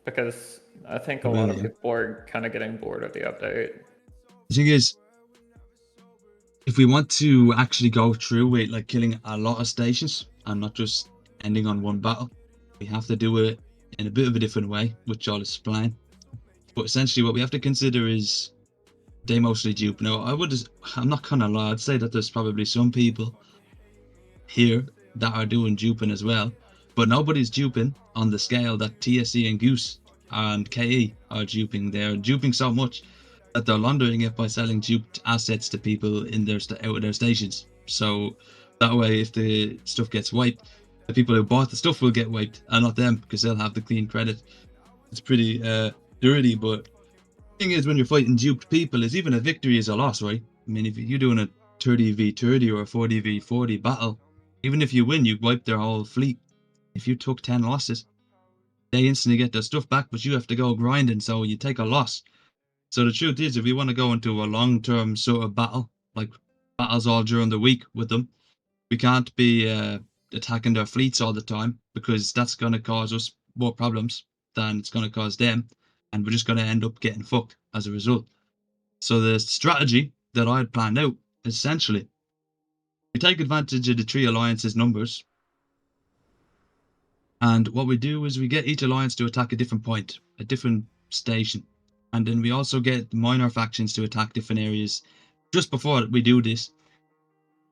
because I think a lot Really, of yeah. people are kind of getting bored of the update. The thing is, if we want to actually go through with like killing a lot of stations and not just ending on one battle, we have to do it in a bit of a different way, which I'll explain. But essentially, what we have to consider is they mostly dupe. Now, I'm not gonna lie, I'd say that there's probably some people here that are doing duping as well, but nobody's duping on the scale that TSC and Goose and KE are duping. They're duping so much that they're laundering it by selling duped assets to people in their out of their stations. So that way, if the stuff gets wiped, the people who bought the stuff will get wiped, and not them because they'll have the clean credit. It's pretty dirty, but the thing is, when you're fighting duped people, is even a victory is a loss, right? I mean, if you're doing a 30v30 or a 40v40 battle, even if you win, you wipe their whole fleet. If you took 10 losses, they instantly get their stuff back, but you have to go grinding, so you take a loss. So the truth is, if we want to go into a long-term sort of battle, like battles all during the week with them, we can't be attacking their fleets all the time because that's going to cause us more problems than it's going to cause them, and we're just going to end up getting fucked as a result. So the strategy that I had planned out, essentially, we take advantage of the three alliances' numbers, and what we do is we get each alliance to attack a different point, a different station, and then we also get minor factions to attack different areas just before we do this,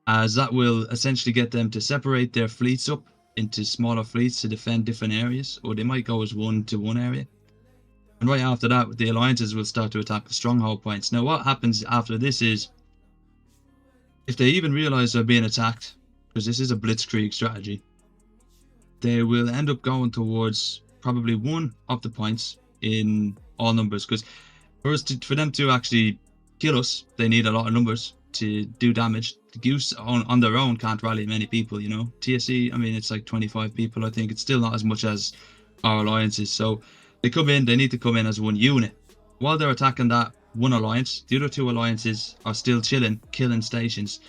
as that will essentially get them to separate their fleets up into smaller fleets to defend different areas, or they might go as one to one area. And right after that, the alliances will start to attack the stronghold points. Now, what happens after this is, if they even realize they're being attacked, because this is a blitzkrieg strategy, they will end up going towards probably one of the points in all numbers. Because for them to actually kill us, they need a lot of numbers to do damage. The Goose on their own can't rally many people, you know. TSE, I mean, it's like 25 people, I think. It's still not as much as our alliances. So they need to come in as one unit. While they're attacking that one alliance, the other two alliances are still chilling, killing stations.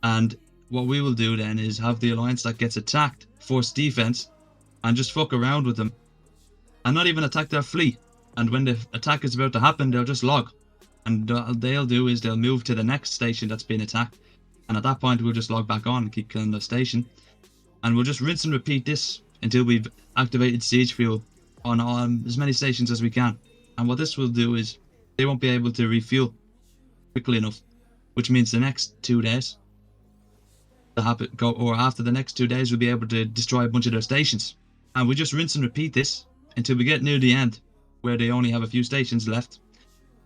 And what we will do then is have the alliance that gets attacked force defense and just fuck around with them and not even attack their fleet. And when the attack is about to happen, they'll just log. And they'll do is they'll move to the next station that's been attacked. And at that point, we'll just log back on and keep killing the station. And we'll just rinse and repeat this until we've activated siege fuel on as many stations as we can. And what this will do is they won't be able to refuel quickly enough, which means the next 2 days, after the next 2 days, we'll be able to destroy a bunch of their stations. And we just rinse and repeat this until we get near the end, where they only have a few stations left.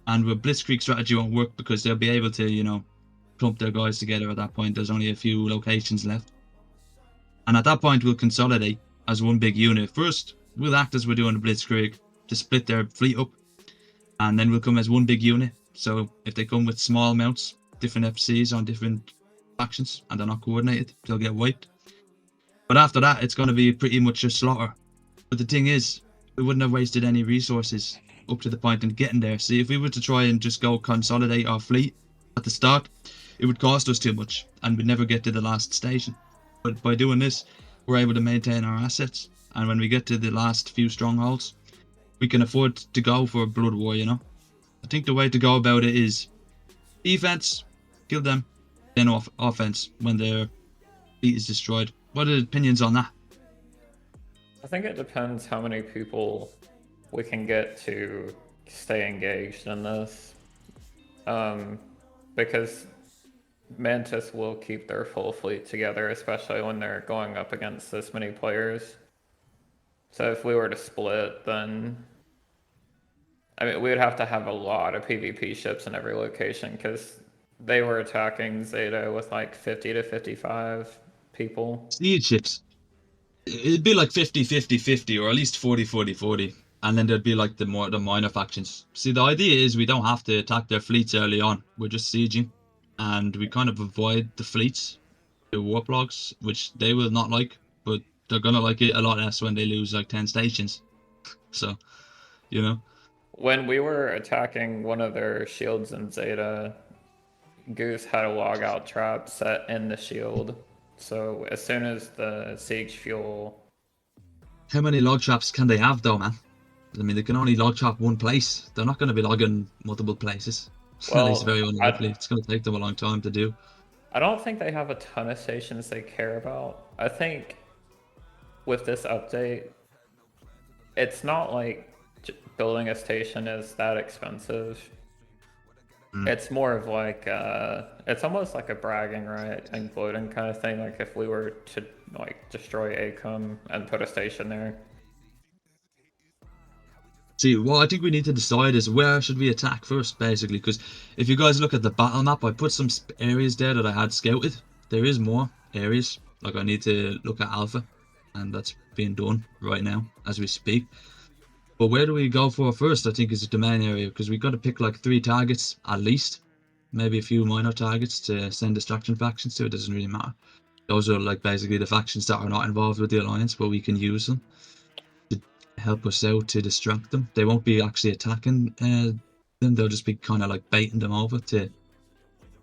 And the blitzkrieg strategy won't work because they'll be able to, you know, clump their guys together at that point. There's only a few locations left. And at that point, we'll consolidate as one big unit. First, we'll act as we're doing the blitzkrieg to split their fleet up. And then we'll come as one big unit. So if they come with small amounts, different FCs on different factions, and they're not coordinated, they'll get wiped. But after that, it's going to be pretty much a slaughter. But the thing is, we wouldn't have wasted any resources up to the point in getting there. See, if we were to try and just go consolidate our fleet at the start, it would cost us too much and we'd never get to the last station. But by doing this, we're able to maintain our assets, and when we get to the last few strongholds, we can afford to go for a blood war, you know. I think the way to go about it is defense, kill them, then offense when their fleet is destroyed. What are the opinions on that? I think it depends how many people we can get to stay engaged in this. Because Mantis will keep their full fleet together, especially when they're going up against this many players. So if we were to split, then I mean, we would have to have a lot of PvP ships in every location because they were attacking Zeta with like 50 to 55 people. Siege ships. It'd be like 50-50-50, or at least 40-40-40. And then there'd be like the minor factions. See, the idea is we don't have to attack their fleets early on. We're just sieging. And we kind of avoid the fleets, the warp logs, which they will not like, but they're gonna like it a lot less when they lose like 10 stations. So, you know. When we were attacking one of their shields in Zeta, Goose had a logout trap set in the shield. So as soon as the siege fuel, How many log traps can they have though, man? I mean, they can only log chop one place. They're not going to be logging multiple places. At least Well, very unlikely. It's going to take them a long time to do. I don't think they have a ton of stations they care about. I think with this update, it's not like building a station is that expensive. It's more of like it's almost like a bragging right and gloating kind of thing. Like if we were to like destroy ACOM and put a station there. See, what I think we need to decide is where should we attack first, basically. Because if you guys look at the battle map, I put some areas there that I had scouted. There is more areas. Like I need to look at Alpha, and that's being done right now as we speak. But where do we go for first? I think is the main area, because we got to pick like 3 targets at least, maybe a few minor targets to send distraction factions to. It doesn't really matter. Those are like basically the factions that are not involved with the alliance, but we can use them to help us out to distract them. They won't be actually attacking them. They'll just be kind of like baiting them over to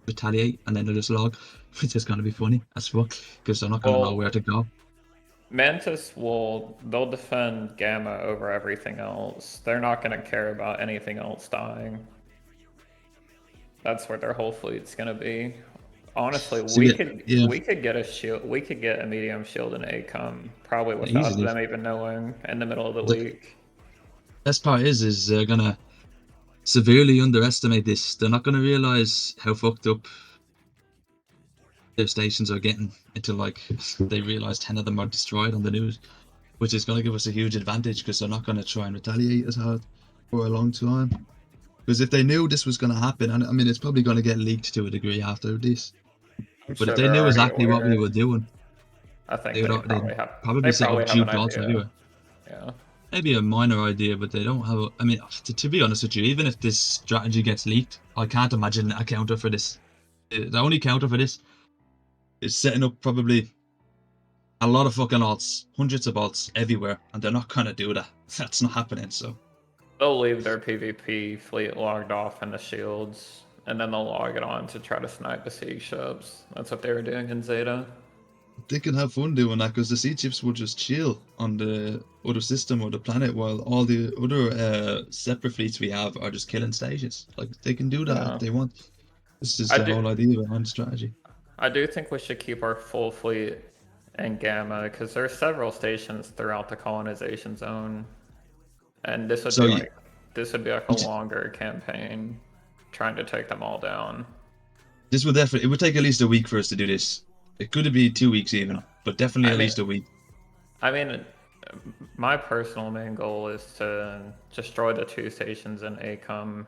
retaliate, and then they'll just log, which is going to be funny as fuck because they're not going to know where to go. Mantis they'll defend Gamma over everything else. They're not going to care about anything else dying. That's where their whole fleet's going to be. Honestly, So, we yeah. could get a shield. We could get a medium shield in ACOM probably without Easily. them even knowing in the middle of the week. Best part is they're gonna severely underestimate this. They're not gonna realize how fucked up their stations are getting until like they realize 10 of them are destroyed on the news, which is gonna give us a huge advantage because they're not gonna try and retaliate as hard for a long time. Because if they knew this was gonna happen, and I mean it's probably gonna get leaked to a degree after this, but if they knew exactly what we were doing, I think they'd probably set up duped alts everywhere. Yeah. Maybe a minor idea, but they don't have. I mean, to be honest with you, even if this strategy gets leaked, I can't imagine a counter for this. The only counter for this is setting up probably a lot of fucking alts, hundreds of alts everywhere, and they're not gonna do that. That's not happening. So they'll leave their PvP fleet logged off in the shields, and then they'll log it on to try to snipe the siege ships. That's what they were doing in Zeta. they can have fun doing that because the sea chips will just chill on the other system or the planet, while all the other separate fleets we have are just killing stations. Like they can do that if they want. This is the whole idea behind the strategy. I do think we should keep our full fleet in Gamma because there are several stations throughout the colonization zone, and this would be like a longer campaign, trying to take them all down. This would definitely. It would take at least a week for us to do this. It could be 2 weeks even, but definitely at least a week. I mean, my personal main goal is to destroy the 2 stations in ACOM,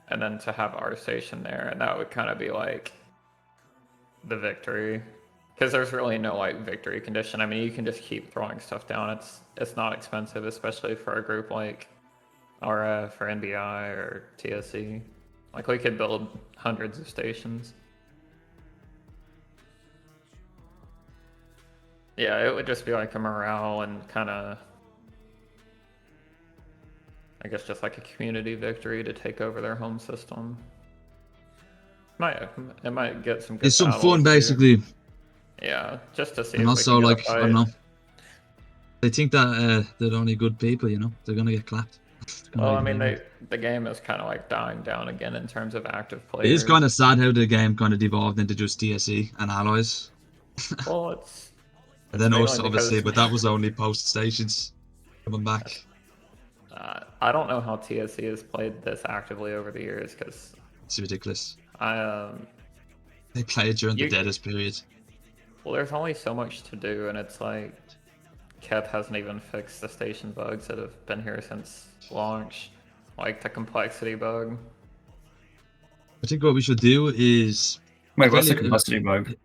and then to have our station there, and that would kind of be like the victory. Because there's really no like victory condition. I mean, you can just keep throwing stuff down. It's not expensive, especially for a group like RF or NBI or TSE. Like we could build hundreds of stations. Yeah, it would just be like a morale and kind of, I guess, just like a community victory to take over their home system. It might get some good. It's some fun, basically. Yeah, just to see. And also, like, I don't know, they think that they're only good people, you know. They're gonna get clapped. Well, I mean, the game is kind of like dying down again in terms of active players. It is kind of sad how the game kind of devolved into just TSE and allies. Well, it's and then us, obviously, but that was only post stations coming back. I don't know how TSE has played this actively over the years because it's ridiculous. They play it during the deadest period. Well, there's only so much to do, and it's like Kep hasn't even fixed the station bugs that have been here since launch, like the complexity bug. I think what we should do is... Wait, what's the complexity bug?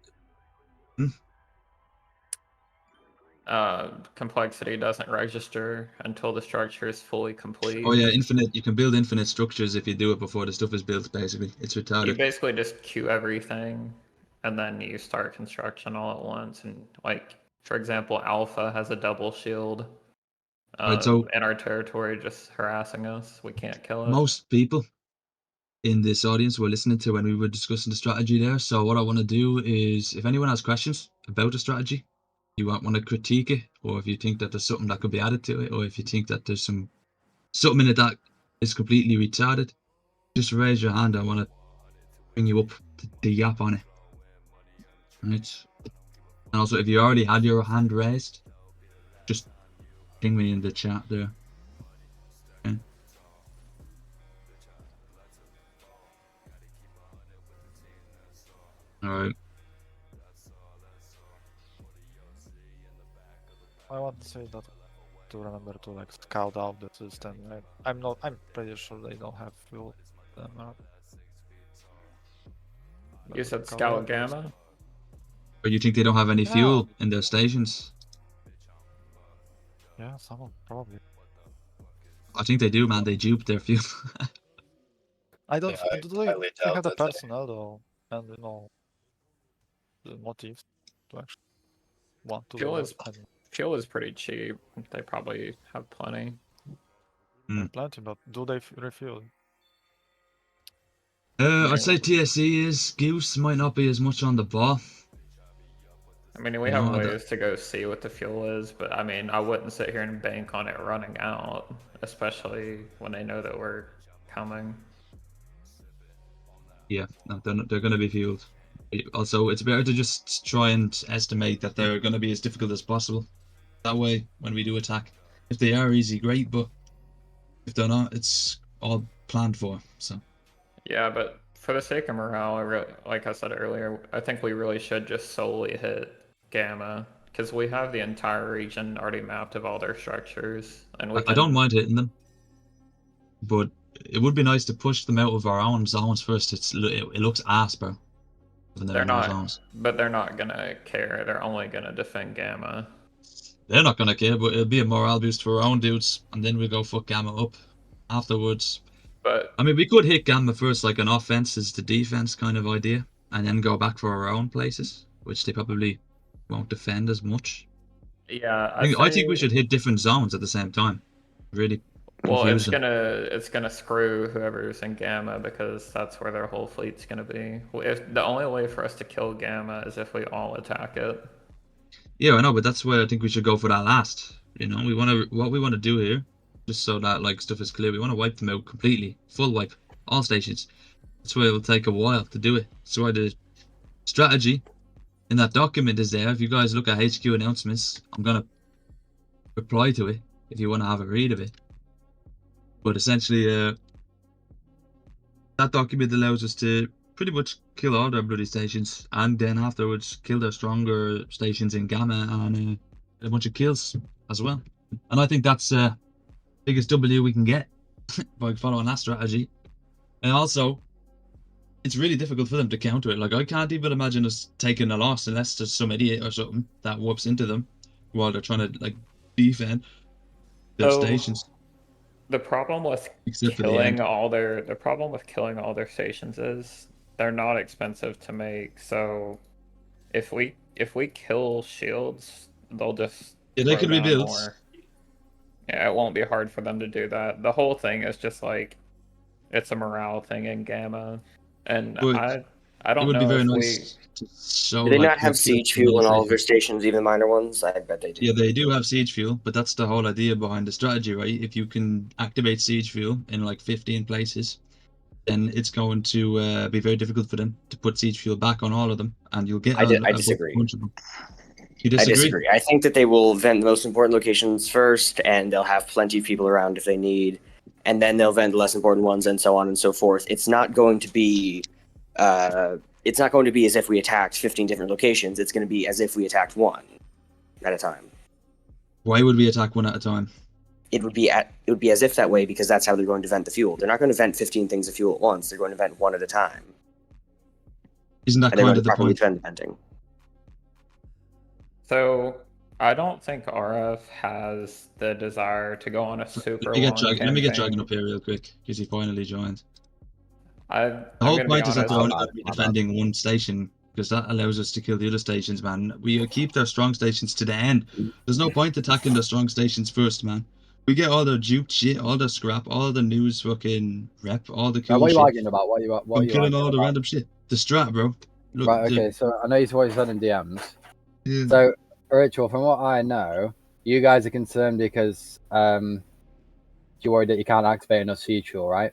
Complexity doesn't register until the structure is fully complete. Oh yeah, infinite. You can build infinite structures if you do it before the stuff is built, basically. It's retarded. You basically just queue everything, and then you start construction all at once. And like, for example, Alpha has a double shield in our territory just harassing us. We can't kill it. Most people in this audience were listening to when we were discussing the strategy there. So what I want to do is, if anyone has questions about the strategy, you want to critique it, or if you think that there's something that could be added to it, or if you think that there's some something in it that is completely retarded, just raise your hand. I want to bring you up to the yap on it. Right. And also, if you already had your hand raised, just ping me in the chat there. Okay. Alright. I want to say that to remember to like scout out the system. I'm pretty sure they don't have fuel. You said Scout Gamma? Or you think they don't have any Yeah. fuel in their stations? Yeah, someone probably. I think they do, man. They dupe their fuel. I don't. Yeah, I Do they highly doubt have the that they- personnel though, and the motives to actually want to? Fuel do is that? I don't know. fuel is pretty cheap. They probably have plenty. Plenty, but do they refuel? I'd say TSE is. Goose might not be as much on the ball. I mean, we You have know, ways to go see what the fuel is, but I mean, I wouldn't sit here and bank on it running out, especially when they know that we're coming. Yeah, no, they're going to be fueled. Also, it's better to just try and estimate that they're going to be as difficult as possible. That way, when we do attack, if they are easy, great, but if they're not, it's all planned for. So Yeah, but for the sake of morale, like I said earlier, I think we really should just solely hit Gamma, because we have the entire region already mapped of all their structures, and we I don't mind hitting them, but it would be nice to push them out of our own zones first. It looks ass, bro. They're not, but they're not gonna care. They're only gonna defend Gamma. They're not gonna care, but it'll be a morale boost for our own dudes, and then we go fuck Gamma up afterwards. But I mean, we could hit Gamma first, like an offense is to defense kind of idea, and then go back for our own places, which they probably won't defend as much. yeah, I think we should hit different zones at the same time. Really. Well, confuse them. it's gonna screw whoever's in Gamma, because that's where their whole fleet's gonna be. If the only way for us to kill Gamma is if we all attack it. Yeah, I know, but that's why I think we should go for that last. You know, what we want to do here, just so that like stuff is clear. We want to wipe them out completely, full wipe, all stations. That's why it will take a while to do it. That's why the strategy in that document is there. If you guys look at HQ announcements, I'm gonna reply to it if you want to have a read of it. But essentially, that document allows us to pretty much kill all their bloody stations, and then afterwards kill their stronger stations in Gamma, and a bunch of kills as well. And I think that's biggest W we can get by following that strategy. And also, it's really difficult for them to counter it. Like, I can't even imagine us taking a loss unless there's some idiot or something that warps into them while they're trying to like defend their So, stations. The problem with Except for the killing end. all their stations is they're not expensive to make. So if we kill shields, they'll just Yeah, they throw can down rebuild. more. Yeah, it won't be hard for them to do that. The whole thing is just like it's a morale thing in Gamma, and But I It don't would be know very if nice to show. Do they like, not have what siege kills fuel in all of stations. their stations, even minor ones? I bet they do. Yeah, they do have siege fuel, but that's the whole idea behind the strategy, right? If you can activate siege fuel in like 15 places, then it's going to be very difficult for them to put siege fuel back on all of them, and you'll get I a disagree. bunch of them. You I disagree? disagree. I think that they will vent the most important locations first, and they'll have plenty of people around if they need, and then they'll vent the less important ones, and so on and so forth. It's not going to be, it's not going to be as if we attacked 15 different locations. It's going to be as if we attacked one at a time. Why would we attack one at a time? It would be as if that way because that's how they're going to vent the fuel. They're not going to vent 15 things of fuel at once. They're going to vent one at a time, Isn't that and they're kind going of to the properly point? vent the venting. So I don't think RF has the desire to go on a super Let me get long Dragon campaign. up here real quick because he finally joined. The The whole point is that they're honest, only defending one station because that allows us to kill the other stations, man. We keep their strong stations to the end. There's no point attacking the strong stations first, man. We get all their duped shit, all the scrap, all the news fucking rep, all the cool What are you shit. arguing about? What are I'm you killing arguing all the about? random shit. The strat, bro. Look, Right, okay, so I know you've always said in DMs. yeah. So, Ritual, from what I know, you guys are concerned because You're worried that you can't activate enough siege fuel, right?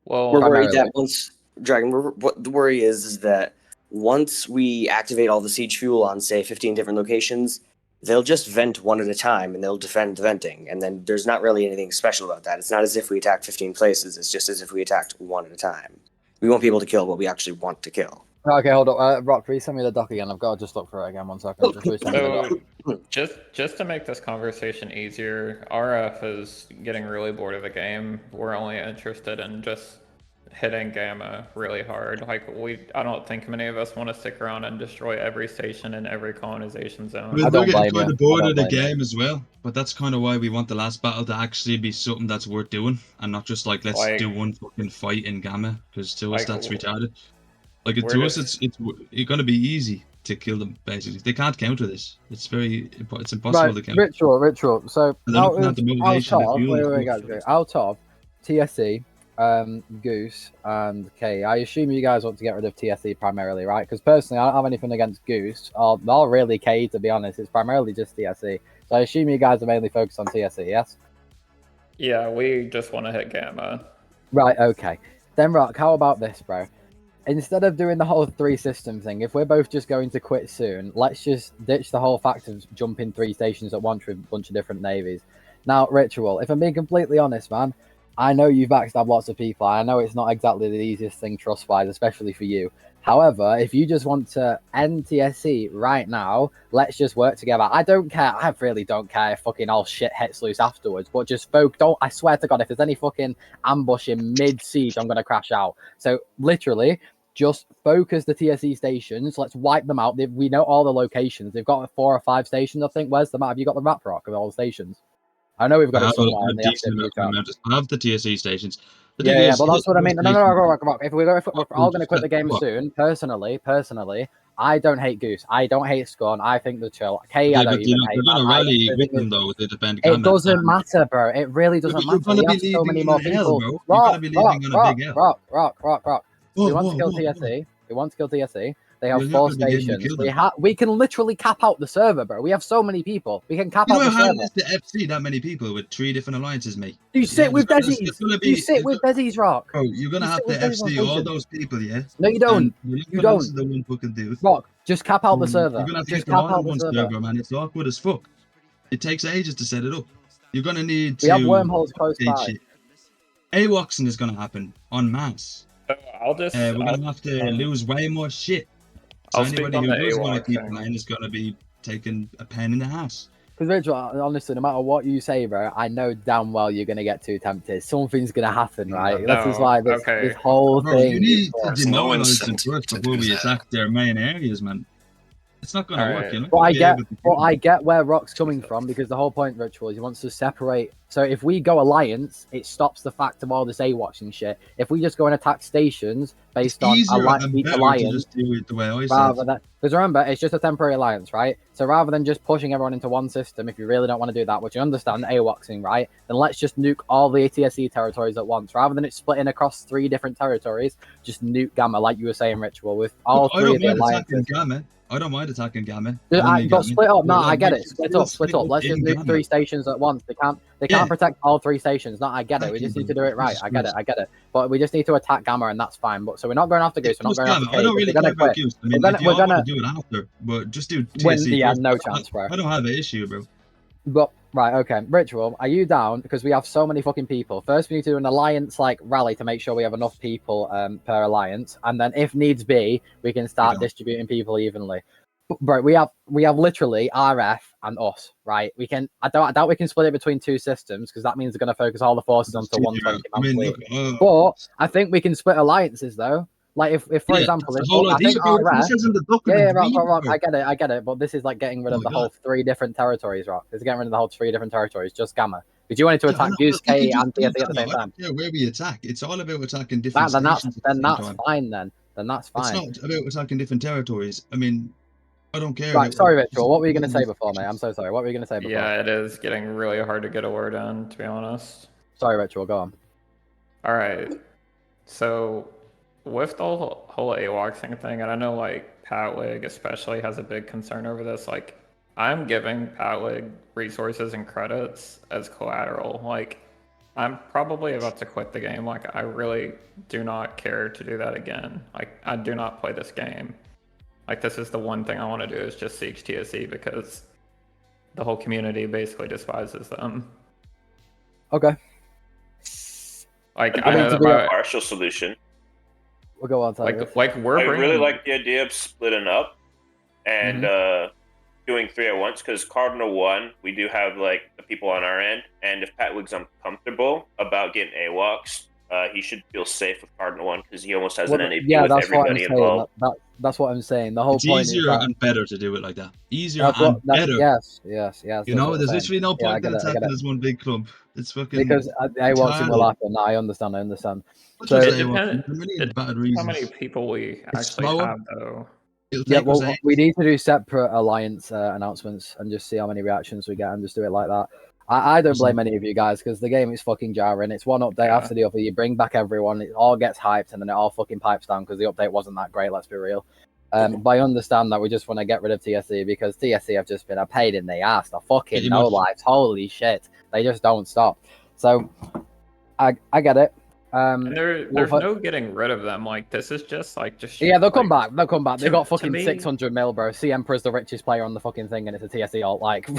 Well, We're worried Primarily. that once Dragon, what the worry is that once we activate all the siege fuel on say 15 different locations, they'll just vent one at a time and they'll defend venting, and then there's not really anything special about that. It's not as if we attacked 15 places. It's just as if we attacked one at a time. We won't be able to kill what we actually want to kill. Okay, hold on. Rock, resend me the doc again. I've got to just look for it again. 1 second. Just resend me the doc. so just to make this conversation easier, RF is getting really bored of the game. We're only interested in just hitting Gamma really hard. Like I don't think many of us want to stick around and destroy every station in every colonization zone. We're don't getting blame kind you. of bored I of don't the blame you. game as well, but that's kind of why we want the last battle to actually be something that's worth doing, and not just like let's Like- do one fucking fight in Gamma, because to us Like, that's retarded. Like we're to us, just- it's gonna be easy to kill them. Basically, they can't counter this. It's impossible to Right, counter. ritual. So And they're out looking at of, the motivation, the fuel, wait, and guys, stuff. wait. Out of TSE, Goose, and K, I assume you guys want to get rid of TSE primarily, right? Because personally, I don't have anything against Goose, or not really K, to be honest. It's primarily just TSE. So I assume you guys are mainly focused on TSE, yes? Yeah, we just want to hit Gamma. Right, okay. Then, Rock, how about this, bro? Instead of doing the whole 3 system thing, if we're both just going to quit soon, let's just ditch the whole fact of jumping 3 stations at once with a bunch of different navies. Now, Ritual, if I'm being completely honest, man, I know you've backstabbed lots of people. I know it's not exactly the easiest thing trust-wise, especially for you. However, if you just want to end TSE right now, let's just work together. I don't care. I really don't care if fucking all shit hits loose afterwards. But just don't. I swear to God, if there's any fucking ambush in mid-siege, I'm gonna crash out. So literally, just focus the TSE stations. Let's wipe them out. We know all the locations. They've got 4 or 5 stations, I think. Where's the map? Have you got the map, Rock, of all the stations? I know we've got it somewhere. In the decent FW chat. amount of the TSE stations. The Yeah, thing yeah, is, but that's what I mean. No, Rock. If we're all going to just quit the game what? soon, personally, I don't hate Goose. I don't hate Scorn. I think they're chill. K, Yeah, I don't but even you're hate. gonna man. rally I- with them though to defend It Gamma. doesn't matter, bro. It really doesn't but you're matter. gonna We be have so leaving many on more a hill, people. bro. You're gonna be leaving on a big hill. Rock. We Whoa, want to whoa, kill whoa, whoa. TSE. We want to kill TSE. They have You're not 4 gonna be getting to stations. kill them. We can literally cap out the server, bro. We have so many people. We can cap You out know the how server. it is to FC that many people with 3 different alliances, mate. You sit with there's Desi's. gonna You be- sit with Desi's, Rock. Bro, you're gonna You have sit to with Desi's on FC all station. those people, yeah? No, you don't. And you're not You gonna listen don't. to one fucking dude. Rock, just cap out the server. You're gonna have to Just get them cap all out on the one server. server, man. It's awkward as fuck. It takes ages to set it up. You're gonna need to We have wormholes close update by. shit. AWACSing is gonna happen en masse. So I'll just We're gonna have to lose way more shit. So I'll speak anybody on who the does want to AWACS keep thing. playing is gonna be taking a pen in the ass. Because Rachel, honestly, no matter what you say, bro, I know damn well you're gonna get too tempted. Something's gonna happen, right? No, This is why this, okay. this whole Bro, thing. you need is to forced. no demoralize them incentive first to before do we that. attack their main areas, man. It's not gonna work, Alright. you know. But I Be get, able to but kill I get where Rock's coming from because the whole point, Ritual, is he wants to separate. So if we go alliance, it stops the fact of all this watching shit. If we just go and attack stations based It's on easier and each better to alliance, just do it the way I said. rather than because remember, it's just a temporary alliance, right? So rather than just pushing everyone into one system, if you really don't want to do that, which you understand, AWACSing, right? Then let's just nuke all the ATSE territories at once, rather than it splitting across 3 different territories. Just nuke Gamma, like you were saying, Ritual, with all Look, I 3 don't of the mind alliances. attacking Gamma. I don't mind attacking Gamma. But Only Gamma. split up. No, But I get make it. it Split still up. Let's just in nuke Gamma. 3 stations at once. They can't Yeah. protect all 3 stations. No, I get it. We just need to do it right. Jesus I get it. But we just need to attack Gamma, and that's fine. But so we're not going after Goose. We're not Just going after Gamma. I K. don't really We're care gonna about quit. Goose. I mean, We're gonna- if you we're all want gonna- to do it after, but just do When- TSC yeah, first. no chance, bro. I don't have an issue, bro. But right, okay, Ritual, are you down? Because we have so many fucking people. First, we need to do an alliance like rally to make sure we have enough people per alliance, and then if needs be, we can start Yeah. distributing people evenly. But, bro, we have literally RF and us, right? We can. I doubt we can split it between 2 systems because that means they're going to focus all the forces onto 120 I man mean, fleet. look, But I think we can split alliances though. Like if for example, that's if the whole I idea, think bro. RF, This isn't the yeah, document. Rock, bro. I get it. But this is like getting rid Oh of my the whole God. 3 different territories, Rock. It's getting rid of the whole 3 different territories, just Gamma. Because you wanted to Yeah, I attack know, Goose, but we K, can just and do TSE at the that, same though. I time. don't care where we attack. It's all about attacking different Then that's stations. at the same time. fine then. Then that's It's fine. not about attacking different territories. I mean, I don't care. Right, about- sorry, Ritual. What were you going to say before, mate? I'm so sorry. What were you going to say before? Yeah, it is getting really hard to get a word in, to be honest. Sorry, Ritual. Go on. All right. So, with the whole AWACSing thing, and I know like Patwig especially has a big concern over this. Like, I'm giving Patwig resources and credits as collateral. Like, I'm probably about to quit the game. Like, I really do not care to do that again. Like, I do not play this game. Like, this is the one thing I want to do is just siege TSE because the whole community basically despises them. Okay, Like, I I mean, know to that be my, partial solution. we'll go on. Tiger. like we're I bringing. really like the idea of splitting up and doing 3 at once because Cardinal 1, we do have like the people on our end, and if Patwig's uncomfortable about getting AWOCs, he should feel safe with Cardinal 1 because he almost has an NAP yeah, with that's what I'm everybody saying. involved. That's what I'm saying. The whole It's point is easier that and better to do it like that. Easier that's and what. better. Yes. You that's know, what there's I'm saying. literally no Yeah, I point get in it, I get attacking it. as one big club. It's fucking Because AWOTs will retarded. happen. I understand. What So- does It they want? depends. A million It bad depends how many reasons. people we It's actually slower. have, though. It'll Yeah, take us well, ages. we need to do separate alliance announcements and just see how many reactions we get and just do it like that. I don't blame any of you guys because the game is fucking jarring. It's one update Yeah. after the other. You bring back everyone, it all gets hyped, and then it all fucking pipes down because the update wasn't that great. Let's be real. But I understand that we just want to get rid of TSE because TSE have just been a pain in the ass. The fucking Pretty no much. lives. Holy shit, they just don't stop. So I get it. And there's but- no getting rid of them. Like, this is just Yeah, they'll come like, back. They'll come back. They to- got to fucking me- 600 mil, bro. C Emperor's the richest player on the fucking thing, and it's a TSE alt. Like,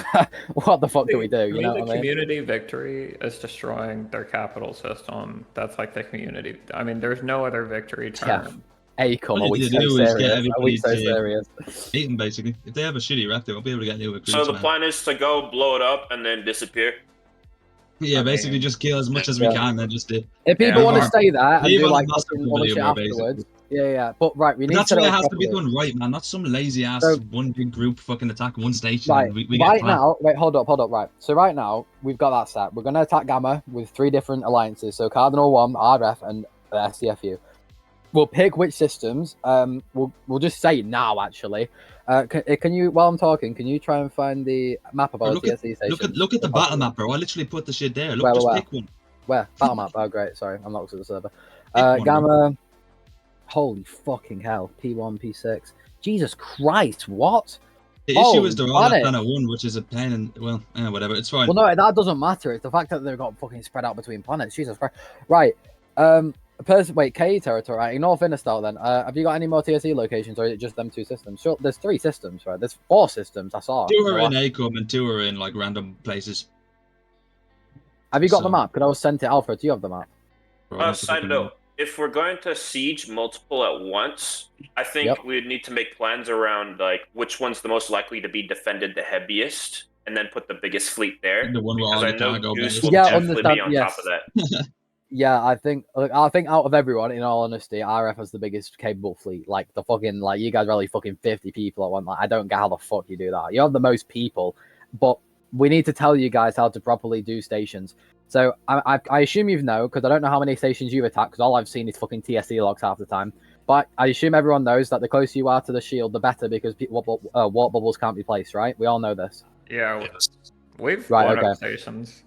what the fuck do we do? To You me, know the what I mean? community victory is destroying their capital system. That's like the community. I mean, there's no other victory Yeah. term. Acom, All are you we need so to do is get serious? Are we so everybody to- serious? Hate them basically. If they have a shitty rep, they won't be able to get new recruits. So the man. plan is to go blow it up and then disappear. Yeah, I basically mean, just kill as much as we yeah. can, then just do. If people Yeah. want to stay there and Leave do on like the master fucking other shit volume, afterwards, yeah. But right, we need That's to why know it has to be properly. done right, man. Not some lazy ass So- one big group fucking attack one station. Right, And we get right clapped. now, wait, hold up, right. So right now, we've got that set. We're going to attack Gamma with 3 different alliances. So Cardinal 1, RF, and SCFU. We'll pick which systems. We'll just say it now, actually. Can you, while I'm talking, can you try and find the map of our Look at- TSE stations? Look at the battle map, bro. I literally put the shit there. Look, Where, just where? pick one. Where? Battle map. Oh, great. Sorry, I'm not looking at the server. Pick one, bro. Gamma. Holy fucking hell. P1, P6. Jesus Christ, what? The issue Oh, is they're all got at it. Planet 1, which is a pain, and well, whatever. It's fine. Well, no, that doesn't matter. It's the fact that they've got fucking spread out between planets. Jesus Christ. Right. Wait, KE territory. Right. Ignore Finistal then. Have you got any more TSE locations, or is it just them 2 systems? Sure, there's 3 systems, right? There's 4 systems. I saw. 2 are in ACOM and 2 are in like random places. Have you got the so- map? Could I have sent it, Alfred? Do you have the map? Bro, I have to Side fucking- note, if we're going to siege multiple at once, I think Yep. we would need to make plans around like which one's the most likely to be defended the heaviest, and then put the biggest fleet there. The one where all Because I the know cargo Goose bases. will Yeah, definitely be understand, on yes. top of that. Yeah, I think out of everyone, in all honesty, RF has the biggest capable fleet. Like the fucking you guys rally fucking 50 people at one. Like I don't get how the fuck you do that. You have the most people, but we need to tell you guys how to properly do stations. So I assume you know because I don't know how many stations you've attacked because all I've seen is fucking TSE logs half the time. But I assume everyone knows that the closer you are to the shield, the better because warp bubbles can't be placed. Right? We all know this. Yeah, we've Right, blown okay. up stations.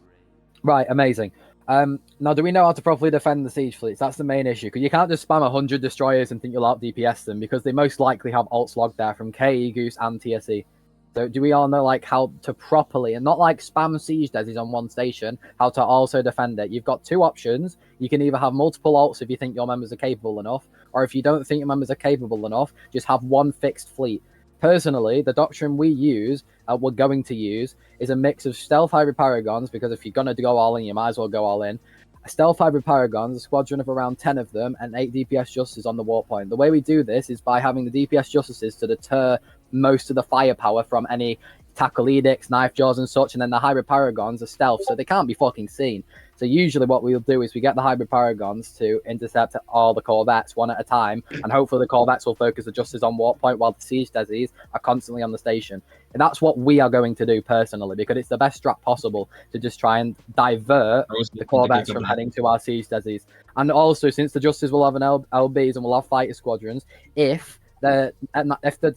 Right, amazing. Now, do we know how to properly defend the siege fleets? That's the main issue, because you can't just spam 100 destroyers and think you'll out DPS them, because they most likely have alts logged there from KE, Goose, and TSE. So do we all know like how to properly, and not like spam siege desis on one station, how to also defend it? You've got 2 options. You can either have multiple alts if you think your members are capable enough, or if you don't think your members are capable enough, just have one fixed fleet. Personally, the doctrine we use, we're going to use, is a mix of stealth hybrid paragons, because if you're going to go all in, you might as well go all in. A stealth hybrid paragons, a squadron of around 10 of them, and 8 DPS justices on the warp point. The way we do this is by having the DPS justices to deter most of the firepower from any tackle edicts, knife jaws, and such, and then the hybrid paragons are stealth, so they can't be fucking seen. So usually what we'll do is we get the hybrid paragons to intercept all the corvettes one at a time, and hopefully the corvettes will focus the justice on warp point while the siege desis are constantly on the station. And that's what we are going to do personally, because it's the best strat possible to just try and divert the corvettes from heading to our siege desis. And also, since the justice will have an LBs and we'll have fighter squadrons, if the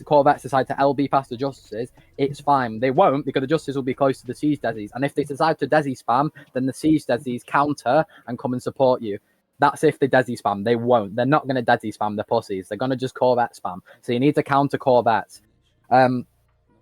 corvettes decide to LB past the justices, it's fine. They won't, because the justices will be close to the siege desis. And if they decide to desi spam, then the siege desis counter and come and support you. That's if they desi spam. They won't. They're not going to desi spam. They're pussies. They're going to just corvette spam. So you need to counter corvettes.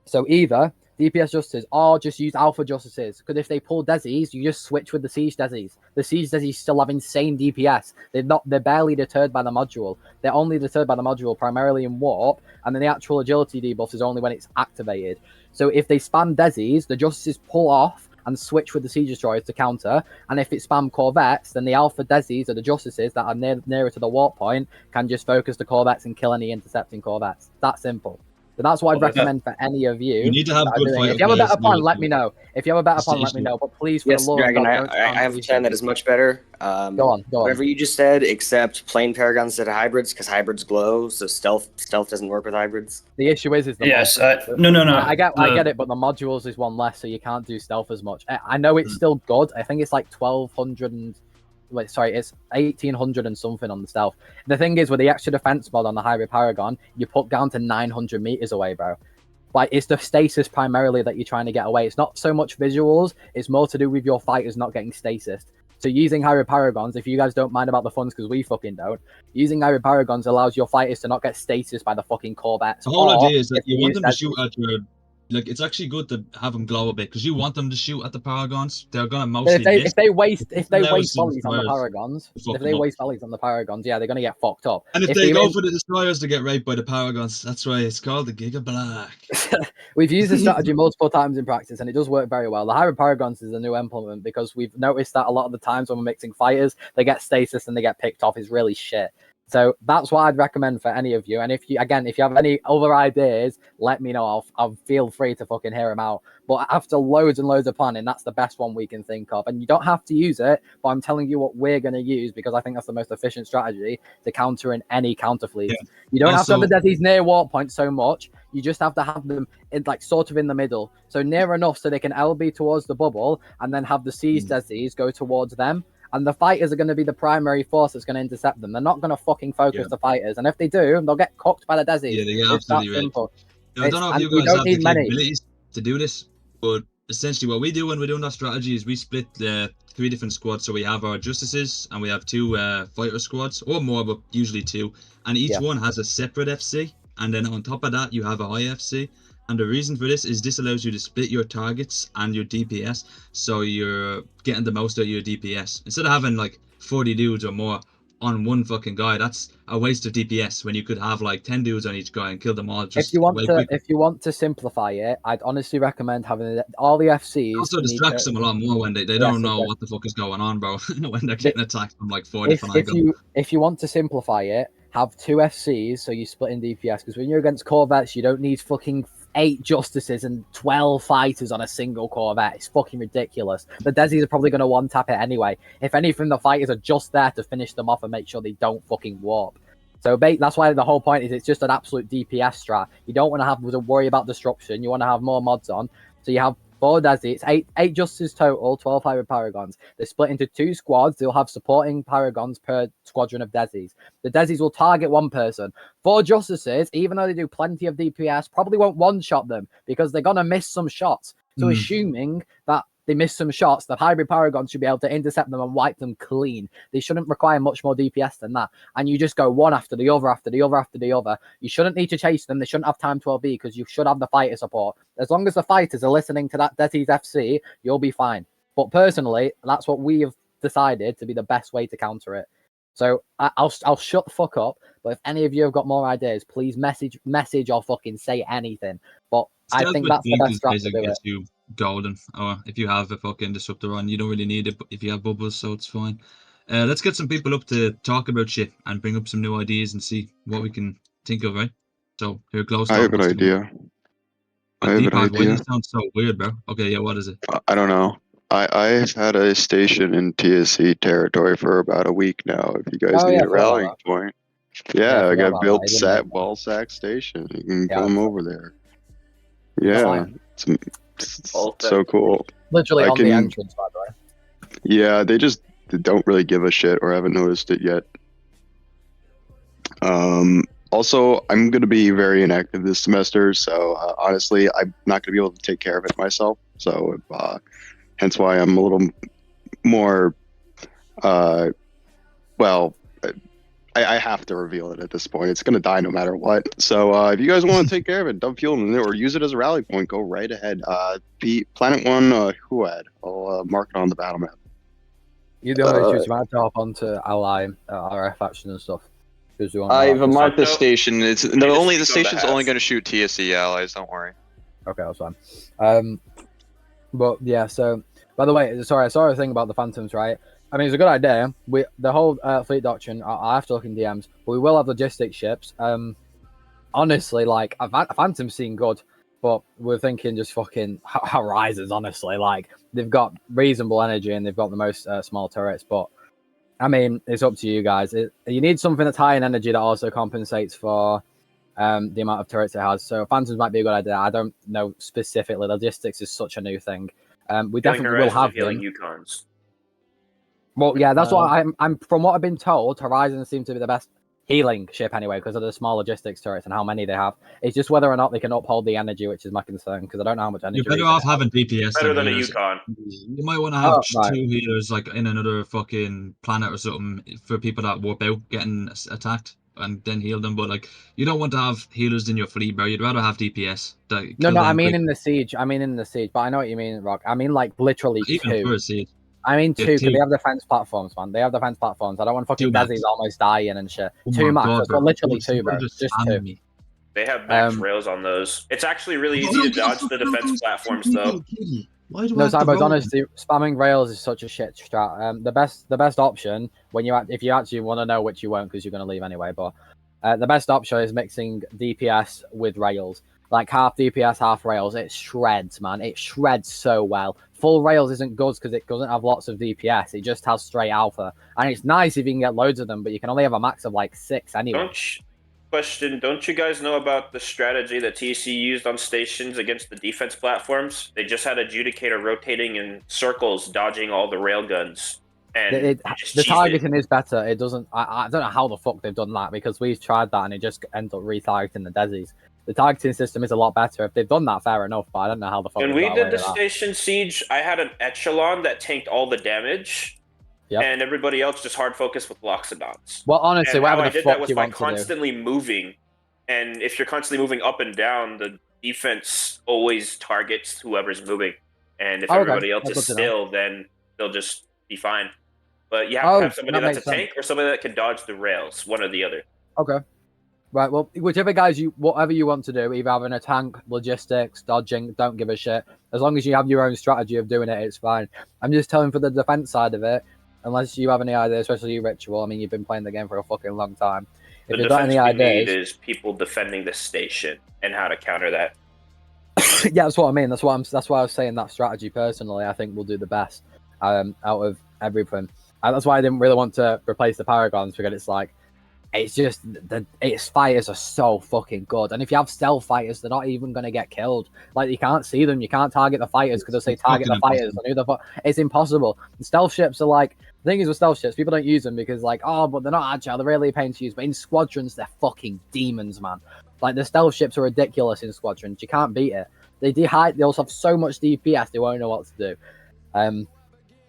So either DPS justices, or just use alpha justices. Because if they pull Desis, you just switch with the siege Desis. The siege Desis still have insane DPS. They're barely deterred by the module. They're only deterred by the module primarily in warp, and then the actual agility debuff is only when it's activated. So if they spam Desis, the justices pull off and switch with the siege destroyers to counter. And if it spam corvettes, then the alpha Desis or the justices that are nearer to the warp point can just focus the corvettes and kill any intercepting corvettes. That simple. So that's what I'd recommend for any of you. You need to have that are good doing it. fighter If you have a better players plan, to let me know. If you have a better plan, let me Station. know. But please, for Yes, the love Dragon, of God, I have a plan that is much better. Go on. Whatever you just said, except plain Paragons instead of hybrids, because hybrids glow, so stealth doesn't work with hybrids. The issue is the Yes. modules. No. I get it, but the modules is one less, so you can't do stealth as much. I know it's still good. I think it's like 1200 and it's 1800 and something on the stealth. The thing is, with the extra defense mod on the hybrid Paragon, you put down to 900 meters away, bro. Like, it's the stasis primarily that you're trying to get away. It's not so much visuals, it's more to do with your fighters not getting stasis. So using hybrid Paragons, if you guys don't mind about the funds, because we fucking don't, using hybrid Paragons allows your fighters to not get stasis by the fucking corvettes. The whole Or idea is that if you want use them to shoot at your. Like, it's actually good to have them glow a bit because you want them to shoot at the Paragons. They're gonna mostly if they waste allows volleys some on the players Paragons, to fuck if they them up. waste volleys on the Paragons, yeah, they're gonna get fucked up. And if they you go in- for the destroyers to get raped by the Paragons, that's why it's called the Giga Black. We've used this strategy multiple times in practice, and it does work very well. The hybrid Paragons is a new implement because we've noticed that a lot of the times when we're mixing fighters, they get stasis and they get picked off. It's really shit. So that's what I'd recommend for any of you. And if you have any other ideas, let me know. I'll feel free to fucking hear them out. But after loads and loads of planning, that's the best one we can think of. And you don't have to use it, but I'm telling you what we're going to use because I think that's the most efficient strategy to counter in any counter fleet. Yeah. You don't have to have the Also- Desis near warp point so much. You just have to have them in, like, sort of in the middle. So near enough so they can LB towards the bubble and then have the siege Desis go towards them. And the fighters are going to be the primary force that's going to intercept them. They're not going to fucking focus the fighters. And if they do, they'll get cooked by the Desis. Yeah, they get It's that absolutely raped. simple. Now, I don't know if and you you guys don't have the need many. capabilities to do this, but essentially what we do when we're doing that strategy is we split the 3 different squads. So we have our justices and we have 2 fighter squads, or more, but usually 2. And each one has a separate FC. And then on top of that, you have a high FC. And the reason for this is this allows you to split your targets and your DPS, so you're getting the most out of your DPS. Instead of having like 40 dudes or more on one fucking guy, that's a waste of DPS when you could have like 10 dudes on each guy and kill them all just If you want way to, quicker. if you want to simplify it, I'd honestly recommend having all the FCs. It also need distracts to- them a lot more when they Yes, don't know exactly. what the fuck is going on, bro. When they're getting attacked from like 4 different angles. If you want to simplify it, have 2 FCs so you split in DPS. Because when you're against corvettes, you don't need fucking 8 justices and 12 fighters on a single corvette. It's fucking ridiculous. The Desis are probably going to one tap it anyway. If anything, the fighters are just there to finish them off and make sure they don't fucking warp. So that's why the whole point is it's just an absolute DPS strat. You don't want to have to worry about disruption. You want to have more mods on. So you have 4 Desi. It's 8 justices total, 12 hybrid Paragons. They're split into 2 squads. They'll have supporting Paragons per squadron of Desis. The Desis will target one person. 4 justices, even though they do plenty of DPS, probably won't one-shot them because they're going to miss some shots. So assuming that they miss some shots, the hybrid Paragons should be able to intercept them and wipe them clean. They shouldn't require much more DPS than that. And you just go one after the other, after the other, after the other. You shouldn't need to chase them. They shouldn't have time to LB because you should have the fighter support. As long as the fighters are listening to that Desis FC, you'll be fine. But personally, that's what we have decided to be the best way to counter it. So I'll shut the fuck up. But if any of you have got more ideas, please message or fucking say anything. But I Stealth think with that's the Blink best is strat to basically do it. gets you golden, or if you have a fucking disruptor on, you don't really need it if you have bubbles, so it's fine. Let's get some people up to talk about shit and bring up some new ideas and see what we can think of, right? So here, Glowstar. I have an idea. I have an Deepak, why do you idea. sound so weird, bro? Okay, yeah, what is it? I don't know. I've had a station in TSC territory for about a week now. If you guys Oh, need yeah, a I forgot about rallying that. point. Yeah, I Yeah, I forgot got about built that. I didn't know that. Ball Sack Station. You can Yeah, come that's- over there. Yeah, fine. it's Ball Sack. so cool. Literally I on the can- entrance, by the way. Yeah, they just don't really give a shit or haven't noticed it yet. Also, I'm going to be very inactive this semester, so honestly, I'm not going to be able to take care of it myself. So, hence why I'm a little more, well, I have to reveal it at this point. It's gonna die no matter what. So if you guys want to take care of it, dump fuel in it or use it as a rally point, go right ahead. Planet One, Huad. I'll mark it on the battle map. You the only issues. You might have to hop onto Ally, RF action and stuff. I've marked the No. station. It's to the speak on station's only behalf. going to shoot TSE allies. Don't worry. Okay, that's fine. But yeah. So, by the way, sorry, I saw a thing about the Phantoms, right? I mean, it's a good idea. The whole fleet doctrine. I have to look in DMs, but we will have logistics ships. Honestly, like a Phantom seem good, but we're thinking just fucking Horizons. Honestly, like they've got reasonable energy and they've got the most small turrets, but. I mean, it's up to you guys. You need something that's high in energy that also compensates for the amount of turrets it has. So Phantoms might be a good idea. I don't know specifically. Logistics is such a new thing. We definitely will have them. Yukons. Well, yeah, that's what I'm. From what I've been told, Horizons seem to be the best healing ship anyway because of the small logistics turrets and how many they have. It's just whether or not they can uphold the energy, which is my concern because I don't know how much energy. You're better off having DPS. Better than a healers. Yukon. You might want to have right. 2 healers like in another fucking planet or something for people that warp out getting attacked and then heal them. But like, you don't want to have healers in your fleet, bro. You'd rather have DPS. No, I mean in the siege. But I know what you mean, Rock. I mean like literally even 2. for a siege. I mean, 2, Yeah, because 2. they have defense platforms, man. They have defense platforms. I don't want fucking 2 max. Desi's almost dying and shit. Oh 2 my max, God, but bro. literally People 2, bro. just Just spamming 2. me. They have max Um, rails on those. It's actually really easy to dodge the defense platforms, though. Why do I No, have to Cybo's roll? honestly, spamming rails is such a shit strat. The best option when if you actually want to know, which you won't because you're going to leave anyway, but the best option is mixing DPS with rails. Like half DPS, half rails. It shreds, man. It shreds so well. Full rails isn't good because it doesn't have lots of DPS. It just has straight alpha, and it's nice if you can get loads of them, but you can only have a max of like 6 anyway. Don't you guys know about the strategy that TC used on stations against the defense platforms? They just had Adjudicator rotating in circles, dodging all the railguns. And The targeting is better. It doesn't. I don't know how the fuck they've done that because we've tried that and it just ends up retargeting the desis. The targeting system is a lot better. If they've done that, fair enough. But I don't know how the fuck. When they we got away did the with that. station siege, I had an echelon that tanked all the damage, and everybody else just hard focused with Loxodons. Well, honestly, and how whatever I the did fuck that was you by want to do. constantly moving. And if you're constantly moving up and down, the defense always targets whoever's moving. And if everybody else is still, then they'll just be fine. But you have to have somebody that's a tank or somebody that can dodge the rails, one or the other. Okay. Right, well, whatever you want to do, either having a tank, logistics, dodging, don't give a shit. As long as you have your own strategy of doing it, it's fine. I'm just telling for the defense side of it, unless you have any idea, especially you, Ritual. I mean, you've been playing the game for a fucking long time. If The you've got defense any we need ideas, is people defending the station and how to counter that. yeah, that's what I mean. That's why I was saying that strategy personally. I think will do the best out of everything. And that's why I didn't really want to replace the Paragons because it's like. It's just its fighters are so fucking good, and if you have stealth fighters, they're not even gonna get killed. Like you can't see them, you can't target the fighters because they say target the fighters. And who the fuck? It's impossible. And stealth ships are like the thing is with stealth ships, people don't use them because like but they're not agile. They're really a pain to use. But in squadrons, they're fucking demons, man. Like the stealth ships are ridiculous in squadrons. You can't beat it. They also have so much DPS they won't know what to do.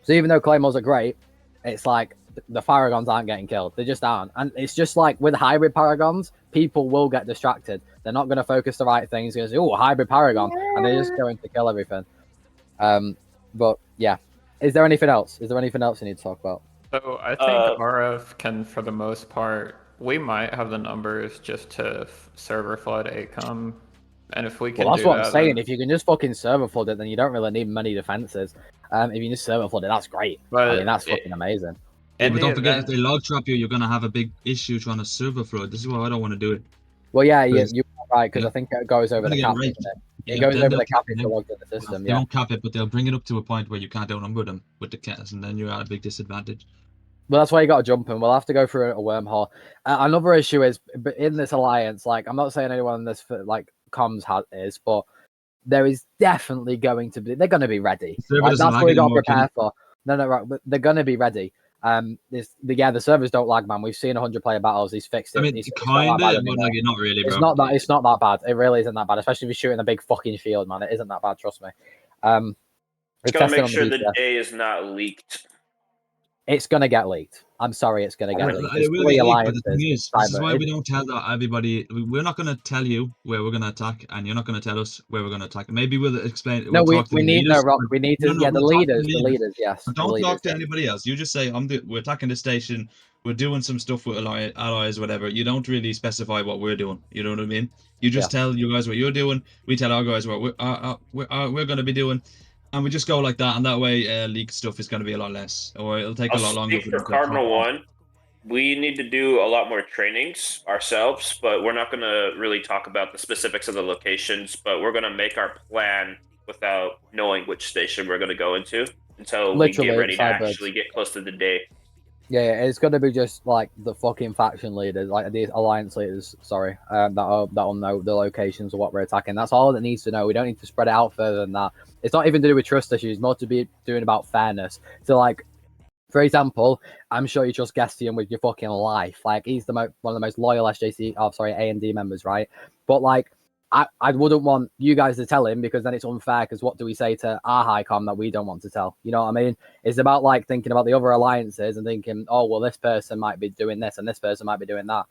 So even though Claymores are great, it's like. The Paragons aren't getting killed. They just aren't. And it's just like with hybrid Paragons, people will get distracted. They're not going to focus the right things. They're going to say, oh, hybrid Paragon. And they're just going to kill everything. But yeah. Is there anything else? Is there anything else you need to talk about? So I think RF can, for the most part, we might have the numbers just to server flood ACOM. And if we can that's do what that, I'm saying. then... If you can just fucking server flood it, then you don't really need many defenses. If you can just server flood it, that's great. But I mean, that's fucking amazing. Yeah, but don't forget, if they log trap you, you're going to have a big issue trying to server flood. This is why I don't want to do it. Well, yeah, you're right, because I think it goes over the cap. It goes over the cap if you're logged in the system. They don't cap it, but they'll bring it up to a point where you can't outnumber them with the cats, and then you're at a big disadvantage. Well, that's why you got to jump in. We'll have to go through a wormhole. Another issue is, in this alliance, like, I'm not saying anyone in this, like, comms is, but there is definitely going to be, they're going to be ready. Like, that's what we got to prepare for. No, right, but they're going to be ready. The servers don't lag, man. We've seen 100-player battles. He's fixed it. I mean, kind of, but like, not really, bro. It's not that bad. It really isn't that bad, especially if you're shooting a big fucking field, man. It isn't that bad, trust me. Just gotta make sure the day is not leaked. It's gonna get leaked. I'm sorry, it's gonna get leaked. It There's will three get leaked, but the alliances. thing is, this is cyber. why we don't tell everybody. We're not going to tell you where we're going to attack, and you're not going to tell us where we're going to attack. Maybe we'll explain. No, we'll talk to we the need leaders, no rock. but- We need to. No, Yeah, the we'll talk to leaders. Yes. But the don't leaders, talk to yeah. anybody else. You just say, we're attacking the station. We're doing some stuff with allies, whatever. You don't really specify what we're doing. You know what I mean? You just tell you guys what you're doing. We tell our guys what we're going to be doing. And we just go like that. And that way, leak stuff is going to be a lot less. Or it'll take a lot longer. For Cardinal 1, we need to do a lot more trainings ourselves, but we're not going to really talk about the specifics of the locations, but we're going to make our plan without knowing which station we're going to go into until Literally, we get ready to Cyber. actually get close to the day. Yeah, it's gonna be just like the fucking faction leaders, like the alliance leaders. Sorry, that'll know the locations of what we're attacking. That's all it needs to know. We don't need to spread it out further than that. It's not even to do with trust issues. More to be doing about fairness. So, like, for example, I'm sure you trust Gestian with your fucking life. Like, he's one of the most loyal A&D members, right? But like, I wouldn't want you guys to tell him, because then it's unfair, because what do we say to our high com that we don't want to tell? You know what I mean? It's about like thinking about the other alliances and thinking, oh, well, this person might be doing this and this person might be doing that.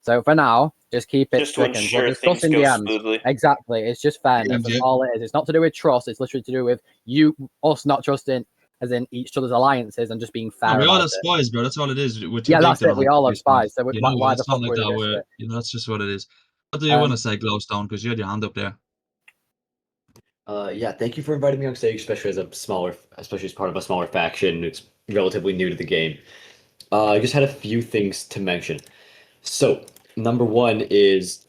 So for now, just keep it Just to strict. ensure We'll discuss things in go the end. smoothly. Exactly. It's just fairness. That's all it is. It's not to do with trust. It's literally to do with us not trusting, as in each other's alliances, and just being fair. We all about have it. spies, bro. That's all it is. Yeah, that's it. We all have spies. So why the it's fuck not like would we that. risk it? You know, that's just what it is. What do you want to say, Glowstone? Because you had your hand up there. Yeah, thank you for inviting me on stage, especially as part of a smaller faction. It's relatively new to the game. I just had a few things to mention. So, number one is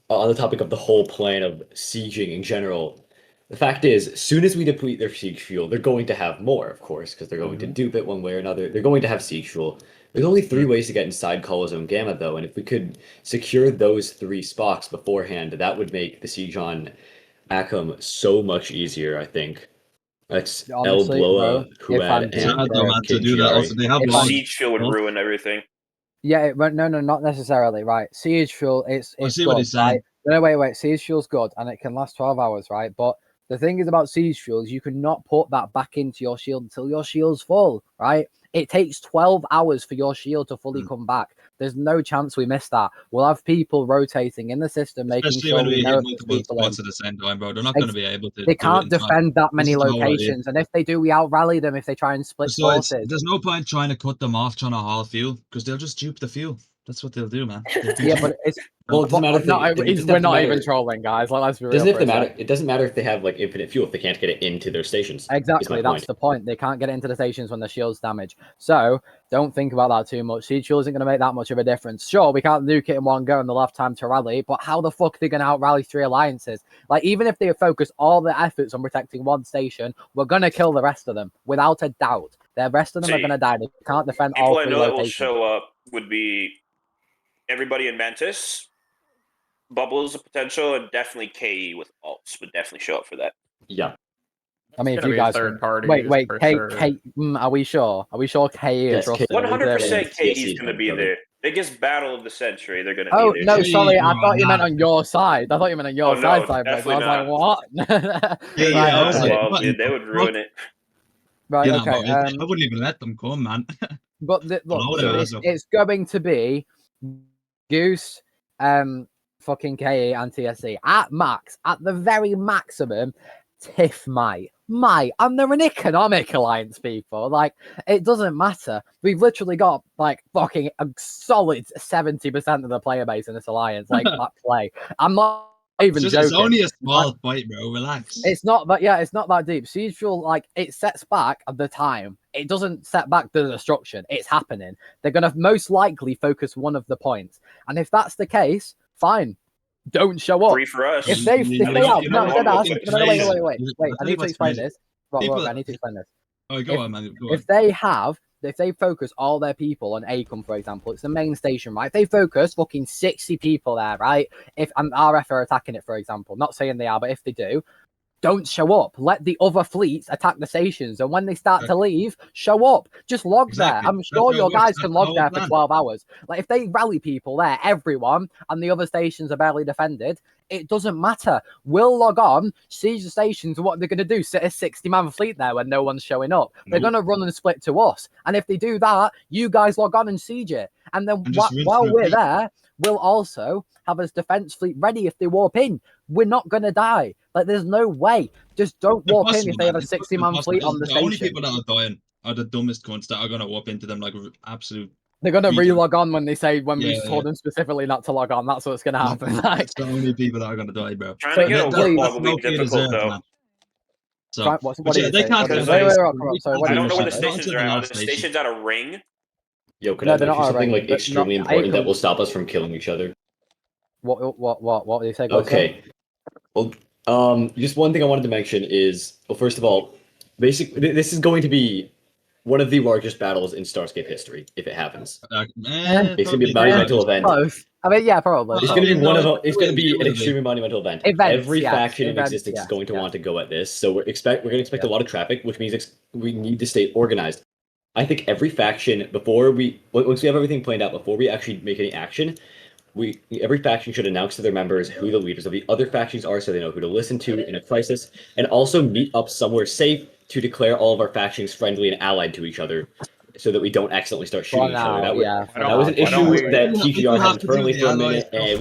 on the topic of the whole plan of sieging in general. The fact is, as soon as we deplete their siege fuel, they're going to have more, of course, because they're going to dupe it one way or another. They're going to have siege fuel. There's only 3 ways to get inside Colosseum Gamma, though, and if we could secure those 3 spots beforehand, that would make the siege on Acom so much easier, I think. That's Honestly, El Bloa, bro, if I'm Huad, being and fair- to do that. Also, they have Siege fuel would ruin everything. Yeah, no, not necessarily, right? Siege fuel, it's see good, what he's saying. right? No, wait. Siege fuel's good, and it can last 12 hours, right? But the thing is about siege fuels, you cannot put that back into your shield until your shield's full, right? It takes 12 hours for your shield to fully come back. There's no chance we miss that. We'll have people rotating in the system, making Especially sure when we we hit know if multiple there's people in. spots at the same time, bro. They're not going to be able to. They do can't it in time. defend that This many is our idea. locations, and if they do, we out rally them if they try and split Besides, forces. there's no point trying to cut them off trying to haul fuel because they'll just dupe the fuel. That's what they'll do, man. Yeah, but it's Well, it doesn't matter if they- not, it doesn't we're have to not matter. even trolling, guys. Like, let's be real. Doesn't have for to a matter. sec. It doesn't matter if they have like infinite fuel if they can't get it into their stations. Exactly, that's the point. They can't get into the stations when the shield's damaged. So don't think about that too much. Siege fuel isn't going to make that much of a difference. Sure, we can't nuke it in one go and they'll have time to rally, but how the fuck are they going to out rally 3 alliances? Like, even if they focus all their efforts on protecting one station, we're going to kill the rest of them without a doubt. The rest of them are See, going to die. They can't defend People all I 3 know that will locations. show up would be everybody in Mantis, Bubbles of Potential, and definitely KE with alts would definitely show up for that. Yeah. I mean, It's if gonna you be guys third parties wait, for K, sure. are we sure? Are we sure KE Yes, is trusted? 100% KE is TSC going to be brother. there. Biggest battle of the century. They're going to Oh be there. no, Gee, sorry. I bro, thought you meant nah. on your side. I thought you meant on your Oh, side, no, Cyber. I was definitely like, what? Yeah, Right, I was okay. like, Well, what yeah, in they the would fuck? ruin it. Right, You know, okay. bro, I wouldn't even let them come, man. But look, Hello so there, it's going to be Goose, fucking KE and TSC at max, at the very maximum. Tiff might, and they're an economic alliance, people. Like, it doesn't matter. We've literally got like fucking a solid 70% of the player base in this alliance. Like that play. I'm not even joking. It's only a small fight, bro. Relax. It's not, but yeah, it's not that deep. Siege fuel, like, it sets back the time. It doesn't set back the destruction. It's happening. They're gonna most likely focus one of the points, and if that's the case, fine. Don't show up. Free for us. If they You have, know no, what's dead ass. fucking No, wait. crazy? I I'll need tell to you what's explain crazy. this. Rock, People- I need to explain this. Oh, go on, man. Go on. If they focus all their people on ACOM, for example, it's the main station, right? If they focus fucking 60 people there, right? If and RF are attacking it, for example, not saying they are, but if they do, don't show up. Let the other fleets attack the stations, and when they start to leave, show up. Just log Exactly. there. I'm That's sure how it your works. guys That's can the log whole there for plan. 12 hours. Like if they rally people there, everyone, and the other stations are barely defended, it doesn't matter. We'll log on, siege the stations, and what they're going to do? Sit a 60-man fleet there when no one's showing up. They're Nope. going to run and split to us. And if they do that, you guys log on and siege it. And then And just rinse while and we're repeat. there, we'll also have a defense fleet ready if they warp in. We're not going to die. Like, there's no way. Just don't It's warp in impossible, if they have a man. It's 60-man impossible. fleet on the only station. people that are dying are the dumbest cunts that are gonna warp into them like absolute. They're going to Freedom. re-log on when they say, when we Yeah, told them specifically not to log on. That's what's going to happen. Like, That's the only people that are gonna die, bro. Trying So to get a that's- warp please- log will be Low-key difficult deserved, though. man. So, what but do yeah, you they say? can't Okay, get wait, away. Rob, sorry, what I do don't you know where say? the Not stations until are. the Are last the station. stations at a ring? Yo, could No, I they're mention not something alright, like but extremely not- important that April- will stop us from killing each other? What do you say? Go on. Okay. Well, just one thing I wanted to mention is, well, first of all, this is going to be one of the largest battles in Starscape history if it happens. It's gonna be a monumental event. Close. I mean, yeah, probably. It's gonna be No, it's gonna be it an will be. extremely monumental event. Events, Every yes, faction in events, existence yes, is going to yes. want to go at this, so we're gonna expect a lot of traffic, which means we need to stay organized. I think every faction once we have everything planned out, before we actually make any action, every faction should announce to their members who the leaders of the other factions are, so they know who to listen to in a crisis, and also meet up somewhere safe to declare all of our factions friendly and allied to each other, so that we don't accidentally start shooting each other. That was an why don't issue we- that We TGR have had to do internally the for a allies minute, stuff. and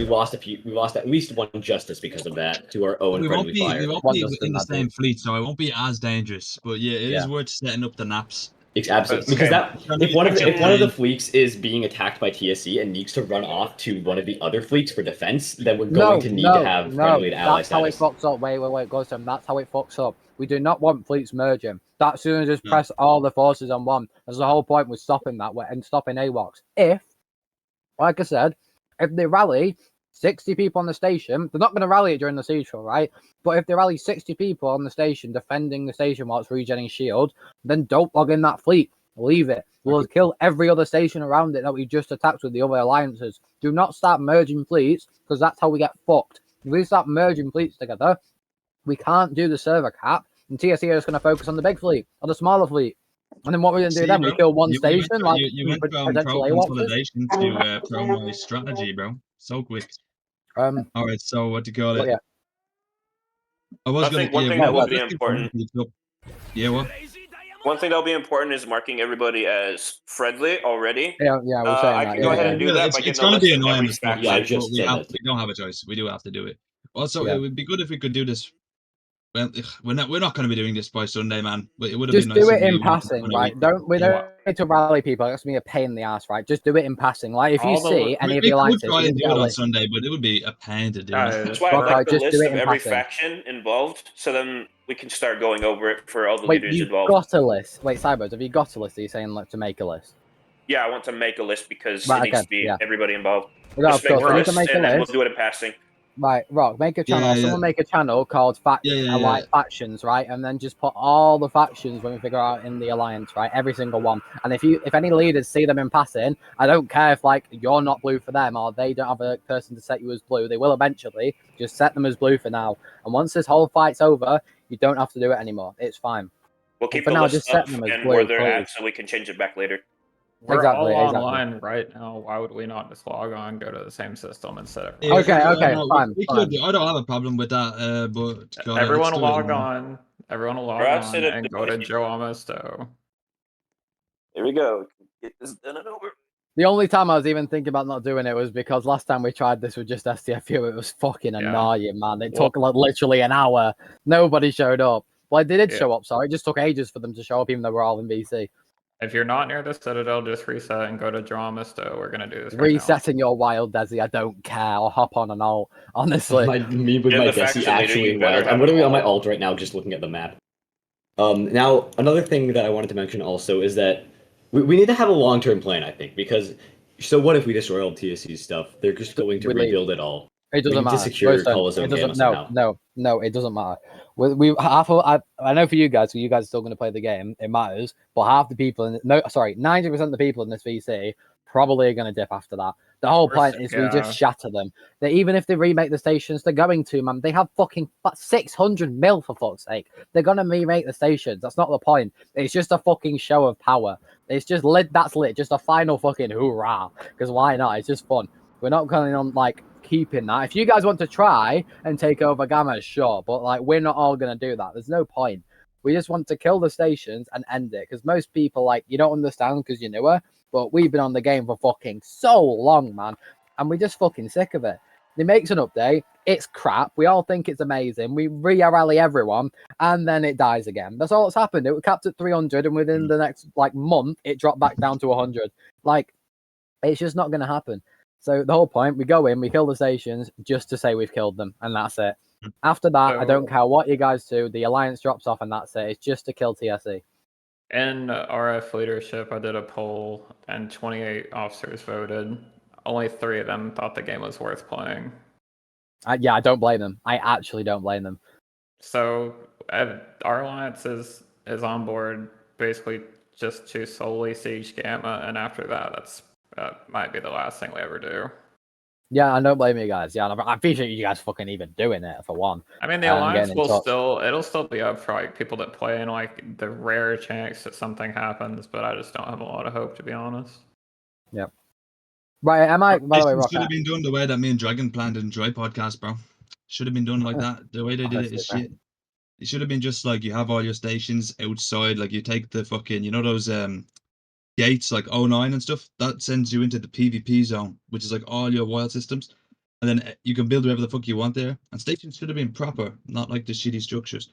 we lost at least one justice because of that to our own We won't friendly be, fire. we won't What be does in the that do? same fleet, so it won't be as dangerous. But yeah, it is Yeah. worth setting up the naps. It's absolutely Okay. because if one of the fleets is being attacked by TSC and needs to run off to one of the other fleets for defense, then we're going to need to have friendly and ally that's how it status. fucks up. Wait, Ghostum, that's how it fucks up. We do not want fleets merging. That's soon as just No. press all the forces on one. That's the whole point with stopping that and stopping AWACS. If, like I said, if they rally 60 people on the station, they're not going to rally it during the siege trial, right? But if they rally 60 people on the station defending the station while it's regenerating shield, then don't log in that fleet. Leave it. We'll kill every other station around it that we just attacked with the other alliances. Do not start merging fleets, because that's how we get fucked. If we start merging fleets together, we can't do the server cap, and TSC are just going to focus on the big fleet or the smaller fleet. And then what we're going to do then? We kill one station, like you went from potential pro AWACS. consolidation to promo strategy, bro. So quick. All right, so what do you call it? Yeah. I was I think gonna one thing yeah, that well, would be let's keep important- it up. Yeah, what? One thing that'll be important is marking everybody as friendly already. Yeah, we're saying I that. can go ahead and do that It's, by getting it's a gonna list be of annoying every as fuck, faction. Yeah, I but just we said have that. we don't have a choice. We do have to do it. Also, Yeah. it would be good if we could do this. Well, we're not going to be doing this by Sunday, man. But it would have Just been nice do if it in we went passing, on a right? week. We Yeah. don't need to rally people. That's gonna be a pain in the ass, right? Just do it in passing. Like if you All the- see any We of the could alliances, try you and can do get it a on list. Sunday, but it would be a pain to do. That's why I Okay, like the just do list it of in every passing. faction involved, so then we can start going over it for all the Wait, leaders you've involved. got a list. Wait, Cybers, have you got a list? Are you saying like to make a list? Yeah, I want to make a list because Right, it needs okay, to be yeah. everybody involved. No, Just of make course, a we need to list, make a and then we'll list. do it in passing. Right, Rock, make a channel. Yeah. Someone make a channel called Yeah. Factions, right? And then just put all the factions when we figure out in the alliance, right? Every single one. And if any leaders see them in passing, I don't care if like you're not blue for them or they don't have a person to set you as blue. They will eventually. Just set them as blue for now. And once this whole fight's over, you don't have to do it anymore. It's fine. We'll keep for the now, list just up set them as and blue, where they're please. at, so we can change it back later. We're Exactly, all exactly. online right now. Why would we not just log on, go to the same system, and set it? Yeah, Okay, no, fine, we fine. could. I don't have a problem with that. But God, Everyone let's will do it, log man. on. Everyone will log Right, on set it and up. go to Joe Amosto. Here we go. Get this done and over. The only time I was even thinking about not doing it was because last time we tried this with just STFU, it was fucking Yeah. annoying, man. It took like literally an hour. Nobody showed up. Well, they did Yeah. show up, sorry. It just took ages for them to show up, even though we're all in VC. If you're not near the Citadel, just reset and go to Joe Amosto. We're gonna do this right now. Resetting your wild, Desi, I don't care. I'll hop on and all. Honestly. Me with You're my the Desi faction leader, actually you in better wild. I'm have literally it on my all. alt right now, just looking at the map. Now another thing that I wanted to mention also is that we need to have a long-term plan, I think, because so what if we destroy all TSC's stuff? They're just going to We leave. rebuild it all. It doesn't need to matter. secure Listen, Colosseum it doesn't. Gamma somehow. No, it doesn't matter. I know for you guys, so you guys are still going to play the game. It matters, but half the people, 90% of the people in this VC probably are going to dip after that. The whole Course, point is we yeah. just shatter them. That even if they remake the stations, they're going to, man. They have fucking 600 mil for fuck's sake. They're gonna remake the stations. That's not the point. It's just a fucking show of power. It's just lit. That's lit. Just a final fucking hoorah. Because why not? It's just fun. We're not going on like keeping that. If you guys want to try and take over Gamma, sure. But like we're not all gonna do that. There's no point. We just want to kill the stations and end it. Because most people like you don't understand because you're newer. But we've been on the game for fucking so long, man. And we're just fucking sick of it. They makes an update. It's crap. We all think it's amazing. We re-rally everyone, and then it dies again. That's all that's happened. It was capped at 300, and within the next like month, it dropped back down to 100. Like, it's just not going to happen. So the whole point, we go in, we kill the stations just to say we've killed them, and that's it. After that, I don't care what you guys do. The alliance drops off, and that's it. It's just to kill TSE. In RF leadership, I did a poll, and 28 officers voted. Only 3 of them thought the game was worth playing. Yeah, I don't blame them. I actually don't blame them. So our alliance is on board basically just to solely siege Gamma, and after that, that might be the last thing we ever do. Yeah, I don't blame you guys. Yeah, I appreciate you guys fucking even doing it for one. I mean, the alliance it'll still be up for like people that play and like the rare chance that something happens, but I just don't have a lot of hope, to be honest. Yep. Right, by the way, Rock, should have been done the way that me and Dragon planned in Dry Podcast, bro. Should have been done like that. The way they did it is shit. It should have been just like you have all your stations outside, like you take the fucking, you know those gates like 09 and stuff, that sends you into the PvP zone, which is like all your wild systems, and then you can build whatever the fuck you want there. And stations should have been proper, not like the shitty structures.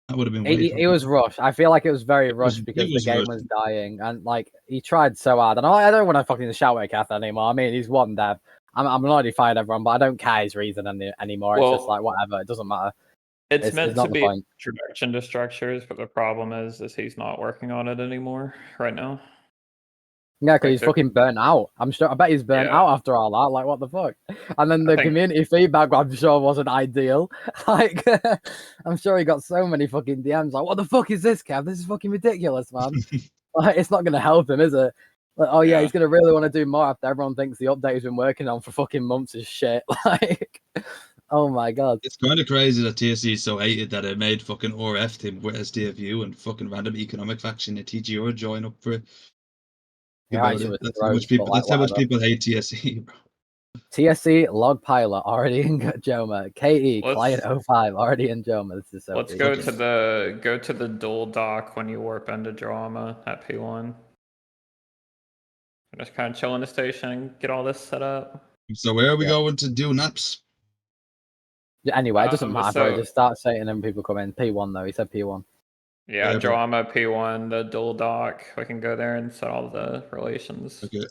That would have been way it was rushed. I feel like it was very rushed because the game was dying, and like he tried so hard. And I don't want to fucking shout at Kath anymore. I mean, he's one dev. I'm already fired everyone, but I don't care his reason anymore. It's just like whatever. It doesn't matter. It's meant to be an introduction to structures, but the problem is he's not working on it anymore right now. Yeah, because he's fucking burnt out. I bet he's burnt out after all that. Like, what the fuck? And then the community feedback, I'm sure, wasn't ideal. Like, I'm sure he got so many fucking DMs. Like, what the fuck is this, Kev? This is fucking ridiculous, man. Like, it's not going to help him, is it? Like, oh, yeah, he's going to really want to do more after everyone thinks the update he's been working on for fucking months is shit. Like, oh my god. It's kind of crazy that TSC is so hated that it made fucking RF team with SDFU and fucking random economic faction and TGR join up for it. That's how much people hate TSE, bro. TSE log pilot already in Joma. KE client 05 already in Joma. This is so. Let's go to the dual dock when you warp into Drama at P1. I'm just kind of chilling the station, get all this set up. So where are we going to do naps? Anyway, it doesn't matter. So, just start saying and people come in. P1 though. He said P1. Yeah, Drama, P1, the dual dock. We can go there and set all the relations. Okay.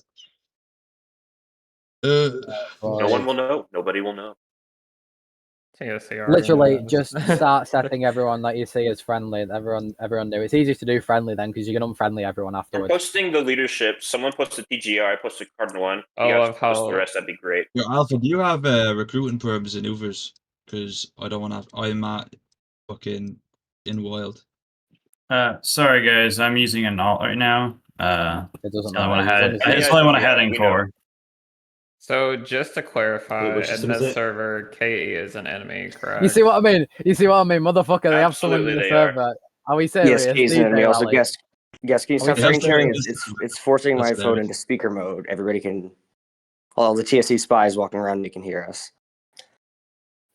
No one will know. Nobody will know. Literally, just start setting everyone that you see as friendly. Everyone knew. It's easy to do friendly then because you can unfriendly everyone afterwards. I'm posting the leadership. Someone posted TGR. I posted Cardinal 1. You guys post the rest. That'd be great. Yo, Alpha, do you have recruiting programs and Ubers? Because I don't want to. I'm fucking in wild. Sorry guys, I'm using an alt right now. It doesn't matter. I only want to head in core. So just to clarify, in this server, KE is an enemy, correct? You see what I mean? Motherfucker, they have someone in the server. Are we serious? Yes, he's an enemy. Also, guess, can you stop screen sharing? It's forcing my phone into speaker mode. Everybody can, all the TSE spies walking around, they can hear us.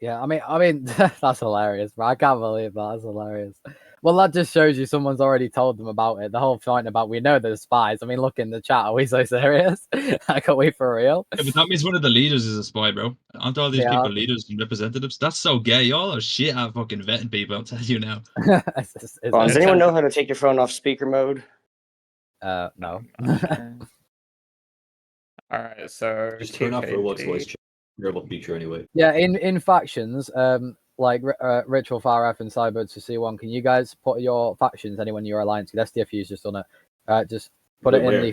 Yeah, I mean, that's hilarious, bro. I can't believe that. That's hilarious. Well, that just shows you someone's already told them about it. The whole point about we know there's spies. I mean, look in the chat. Are we so serious? Like, are we for real? Yeah, but that means one of the leaders is a spy, bro. Aren't all these people leaders and representatives? That's so gay. Y'all are shit at fucking vetting people, I'll tell you now. Does anyone know how to take your phone off speaker mode? No. Alright, so just turn off Roblox voice chat. Terrible feature anyway. Yeah, in factions, like Ritual, Far F, and Cyber to C1, can you guys put your factions, anyone in your alliance, because SDFU's just done it, just put it in the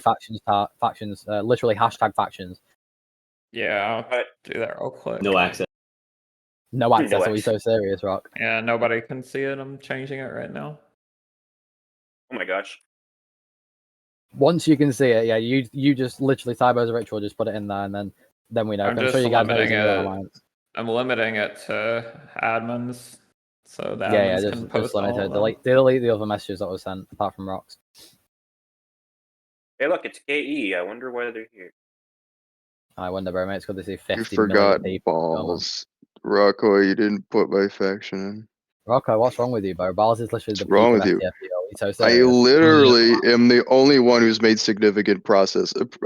factions, literally hashtag factions. Yeah, I'll do that real quick. No access. No access, are we so serious, Rock? Yeah, nobody can see it, I'm changing it right now. Oh my gosh. Once you can see it, yeah, you just literally Cyber's Ritual, just put it in there, and then then we know. I'm I'm just sure you guys know limiting who's in your it. alliance. I'm limiting it to admins, so the Yeah, admins can just post limit all it. of them. Delete the other messages that were sent, apart from Rocks. Hey, look, it's KE. I wonder why they're here. I wonder, bro, mate. It's good to see You 50 forgot million people. Come on. balls. Rocco, you didn't put my faction in. Rocco, what's wrong with you, bro? Balls is literally the What's wrong peak with of you? STFU. He's so I serious. literally am the only one who's made significant progress on it's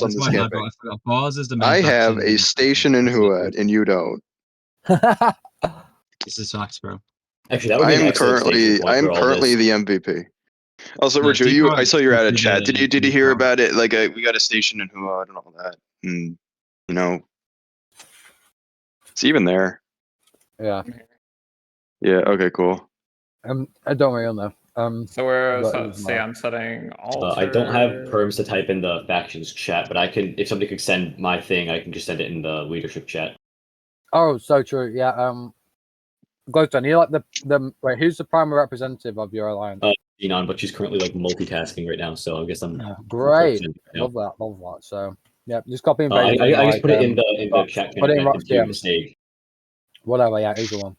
this my bad, bro. campaign. I forgot. Bars is the main I have faction. a station in Huad, and you don't. This is facts, bro. Actually, that would be an excellent station point for all currently this. the MVP. Also, No, Richard, Decoy I saw you were out of did chat. the- Did you the hear bar. about it? Like, we got a station in Huad and all that, and you know, it's even there. Yeah. Yeah. Okay. Cool. I don't really know. So we're but so, it was see, not. I'm setting alter. I don't have perms to type in the factions chat, but I can. If somebody could send my thing, I can just send it in the leadership chat. Oh, so true. Yeah. Glowstone, you like the wait? Who's the primary representative of your alliance? Xenon, but she's currently like multitasking right now, so I guess I'm Great. Yeah. Love that. So yeah, just copy and I paste. it, just put it in the Rocks- chat. Put it in I Rock's did a DMs. mistake. Whatever. Yeah, either one.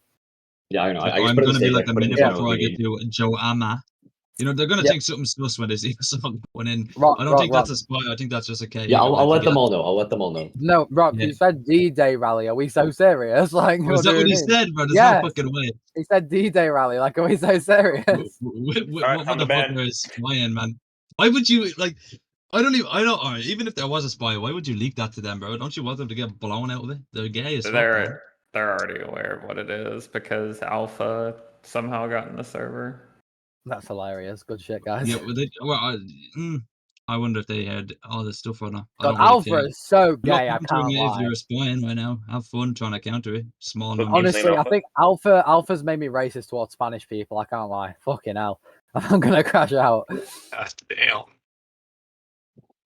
Yeah, I know. I I'm just put gonna a be mistake. like I a put it in minute the Yeah. before I meeting. get to Joe Amma. You know, they're gonna Yep. think something sus when they see someone going in. Rock, I don't Rock, think Rock. that's a spy. I think that's just a KE. Yeah, I'll going let to them get- all know. I'll let them all know. No, Rock, Yeah. you said D-Day rally. Are we so serious? Like, Was that what he said, bro? There's Yes. no fucking way. He said D-Day rally. Like, are we so serious? What I'm the the fuck man. are you spying, man? Why would you like? I don't. Alright, even if there was a spy, why would you leak that to them, bro? Don't you want them to get blown out of it? They're gay as fuck. man. They're already aware of what it is because Alpha somehow got in the server. That's hilarious. Good shit, guys. Yeah, I wonder if they had all this stuff or not. I God, don't really Alpha care. is so I'm not gay. I countering can't it if lie. you're spying right now. Have fun trying to counter it. Small Look, numbers. honestly, Honestly, I Alpha. think Alpha's made me racist towards Spanish people. I can't lie. Fucking hell. I'm gonna crash out. Damn.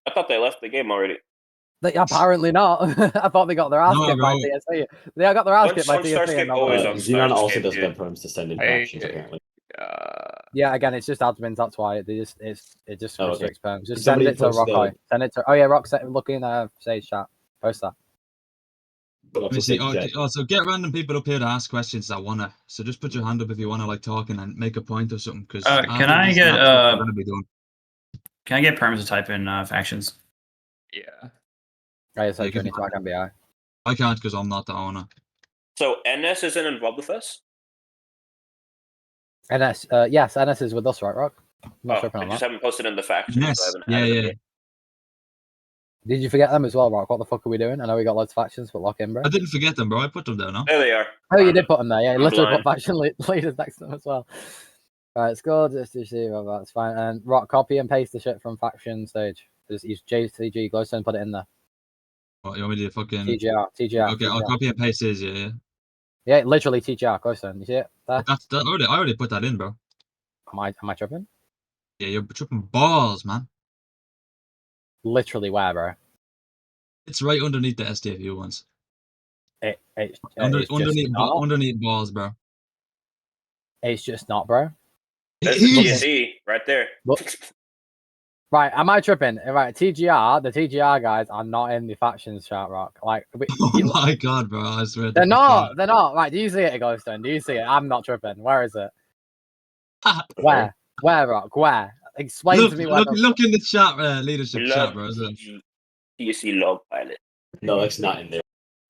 I thought they left the game already. Apparently not. I thought they got their ass No, kicked by bro. TSC. They got their ass Once kicked by Stars TSC. kick and not always won. on Xenon Stars also kick, doesn't dude. have perms to send in Hey, factions, apparently. Yeah, again, it's just admins. That's why it just Oh, okay. restricts perms. Just Somebody send it to post Rockeye. Send it to. Oh yeah, Rock. Look in Sage chat. Post that. Let me see. Also, get random people up here to ask questions that wanna. So just put your hand up if you wanna like talking and make a point or something. Because Can I get perms to type in factions? Yeah. Right, so You you can- need to back MBI. I can't because I'm not the owner. So NS isn't involved with us? NS, yes, NS is with us, right, Rock? I'm not sure I on just that. haven't posted in the factions. Yes. So I haven't Yeah, added them yeah. yet. Did you forget them as well, Rock? What the fuck are we doing? I know we got loads of factions, but lock in, bro. I didn't forget them, bro. I put them there, no? There they are. Oh, you did put them there, yeah. I'm Literally blind. put faction leaders next to them as well. Alright, it's good. That's fine. And Rock, copy and paste the shit from faction stage. Just use JCG, Glowstone, put it in there. What, you want me to fucking... TGR. Okay, I'll copy and paste his, yeah. Yeah, literally TGR, Glowstone. You see it? There? I already put that in, bro. Am I tripping? Yeah, you're tripping balls, man. Literally where, bro? It's right underneath the STFU ones. It's Underneath, just not. underneath balls, bro. It's just not, bro. That's the He's- TSE right there. Look. Right, am I tripping? Right, the TGR guys are not in the factions chat, Rock. Like, Oh my god, bro! I swear. they're not. They're not. Right, do you see it, Glowstone? Do you see it? I'm not tripping. Where is it? Where? Where, Rock? Where? Explain Look, to me where. look in the chat, leadership chat, Love bro. Is it? TSE log pilot. No, it's not in there.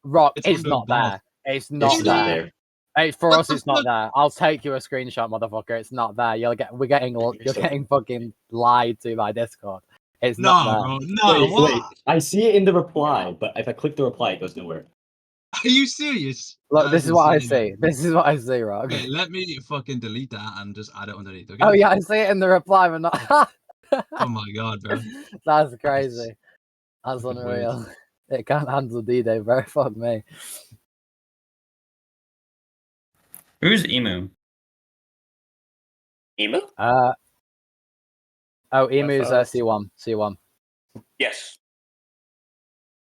Rock, It's it's under not balls. there. It's not It's there. not there. Hey, for What us, the it's not fuck? there. I'll take you a screenshot, motherfucker. It's not there. You're getting fucking lied to by Discord. It's No, not there. bro. No, Wait, what? wait. I see it in the reply, but if I click the reply, it goes nowhere. Are you serious? Look, That this is what I insane, see. This is what I see, Rock. Okay, let me fucking delete that and just add it underneath. Okay? Oh yeah, I see it in the reply, but not. Oh my god, bro. That's crazy. That's Fucking unreal. It can't handle D-Day, bro. Fuck me. Who's Emu? Emu? Emu's us. C1. C1. Yes.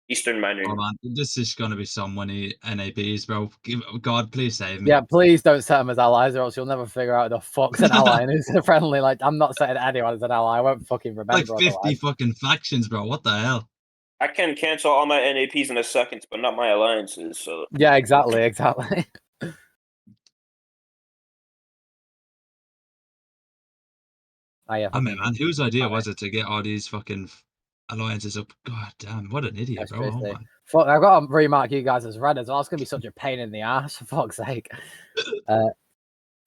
Eastern Minor. Oh man, this is gonna be so many NAPs, bro. God, please save me. Yeah, please don't set them as allies, or else you'll never figure out who the fuck's an ally and who's a friendly. Like, I'm not setting anyone as an ally. I won't fucking remember. Like 50 otherwise. fucking factions, bro. What the hell? I can cancel all my NAPs in a second, but not my alliances. So Yeah, exactly. Oh, yeah, I mean, fucking- man, whose idea was it to get all these fucking alliances up? God damn, what an idiot, That's bro. Oh, crazy. man. Fuck, I've got to remark you guys as red as well. It's gonna be such a pain in the ass. For fuck's sake.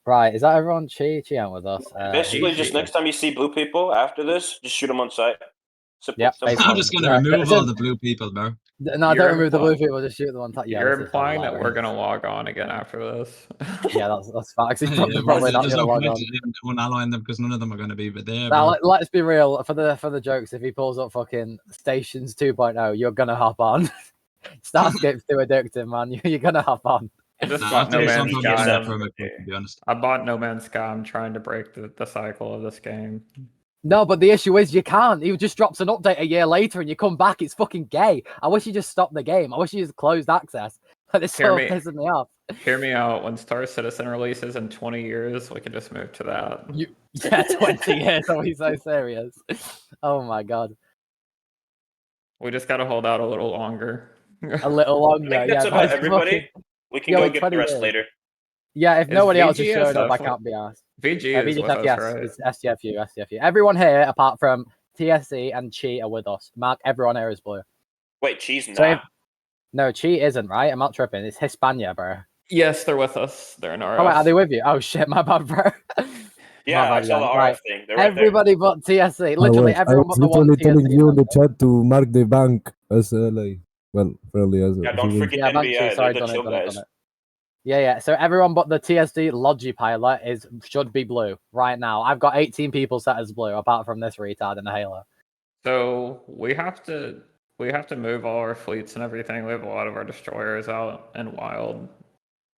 Right, is that everyone? Chi ain't with us. basically, just next time you see blue people after this, just shoot them on sight. Simple. Yep, simple. I'm just gonna Yeah, remove so- all the blue people, bro. No, You're don't remove the impli- blue people. Just shoot them on top. Yeah, You're this is implying that we're hilarious. gonna log on again after this. Yeah, that's facts. He's Yeah, probably, bro, probably not there's gonna no log point on. in one allying them because none of them are gonna be there, Now, bro. let's be real. For the jokes, if he pulls up fucking Stations 2.0, you're gonna hop on. Starscape's too addictive, man. You're gonna hop on. I just Nah, bought after No this, I'm Man's probably Sky. gonna Sky. have permit, to be honest. I bought No Man's Sky. I'm trying to break the cycle of this game. No, but the issue is you can't. He just drops an update a year later and you come back. It's fucking gay. I wish you just stopped the game. I wish you just closed access. It's Hear so me. pissing me off. Hear me out. When Star Citizen releases in 20 years, we can just move to that. Yeah, 20 years. Are we so serious? Oh my god. We just gotta hold out a little longer. A little I longer. think that's Yeah, about that's everybody. fucking- We can Yeah, go like get 20 the rest years. later. Yeah, if Is nobody else is VGSF showing up, I with- can't be asked. VG is with VGSF, us, yes. right? It's STFU. Everyone here, apart from TSC and Chi, are with us. Mark, everyone here is blue. Wait, cheese So not. No, Chi isn't, right? I'm not tripping. It's Hispania, bro. Yes, they're with us. They're in our. Oh, wait, are they with you? Oh, shit, my bad, bro. Yeah, My I bad, saw the yeah. RF Right. thing. They're right Everybody but TSC. Literally, everyone but I the was one literally telling TSC. you in the chat to mark the bank as like, well, fairly as. there. Yeah, as don't you will. forget Yeah, NBI. Banshee, sorry, They're the done chill it, done it, guys. done it. Yeah. So everyone but the TSD Logi pilot should be blue right now. I've got 18 people set as blue, apart from this retard in the Halo. So we have to move all our fleets and everything. We have a lot of our destroyers out in wild.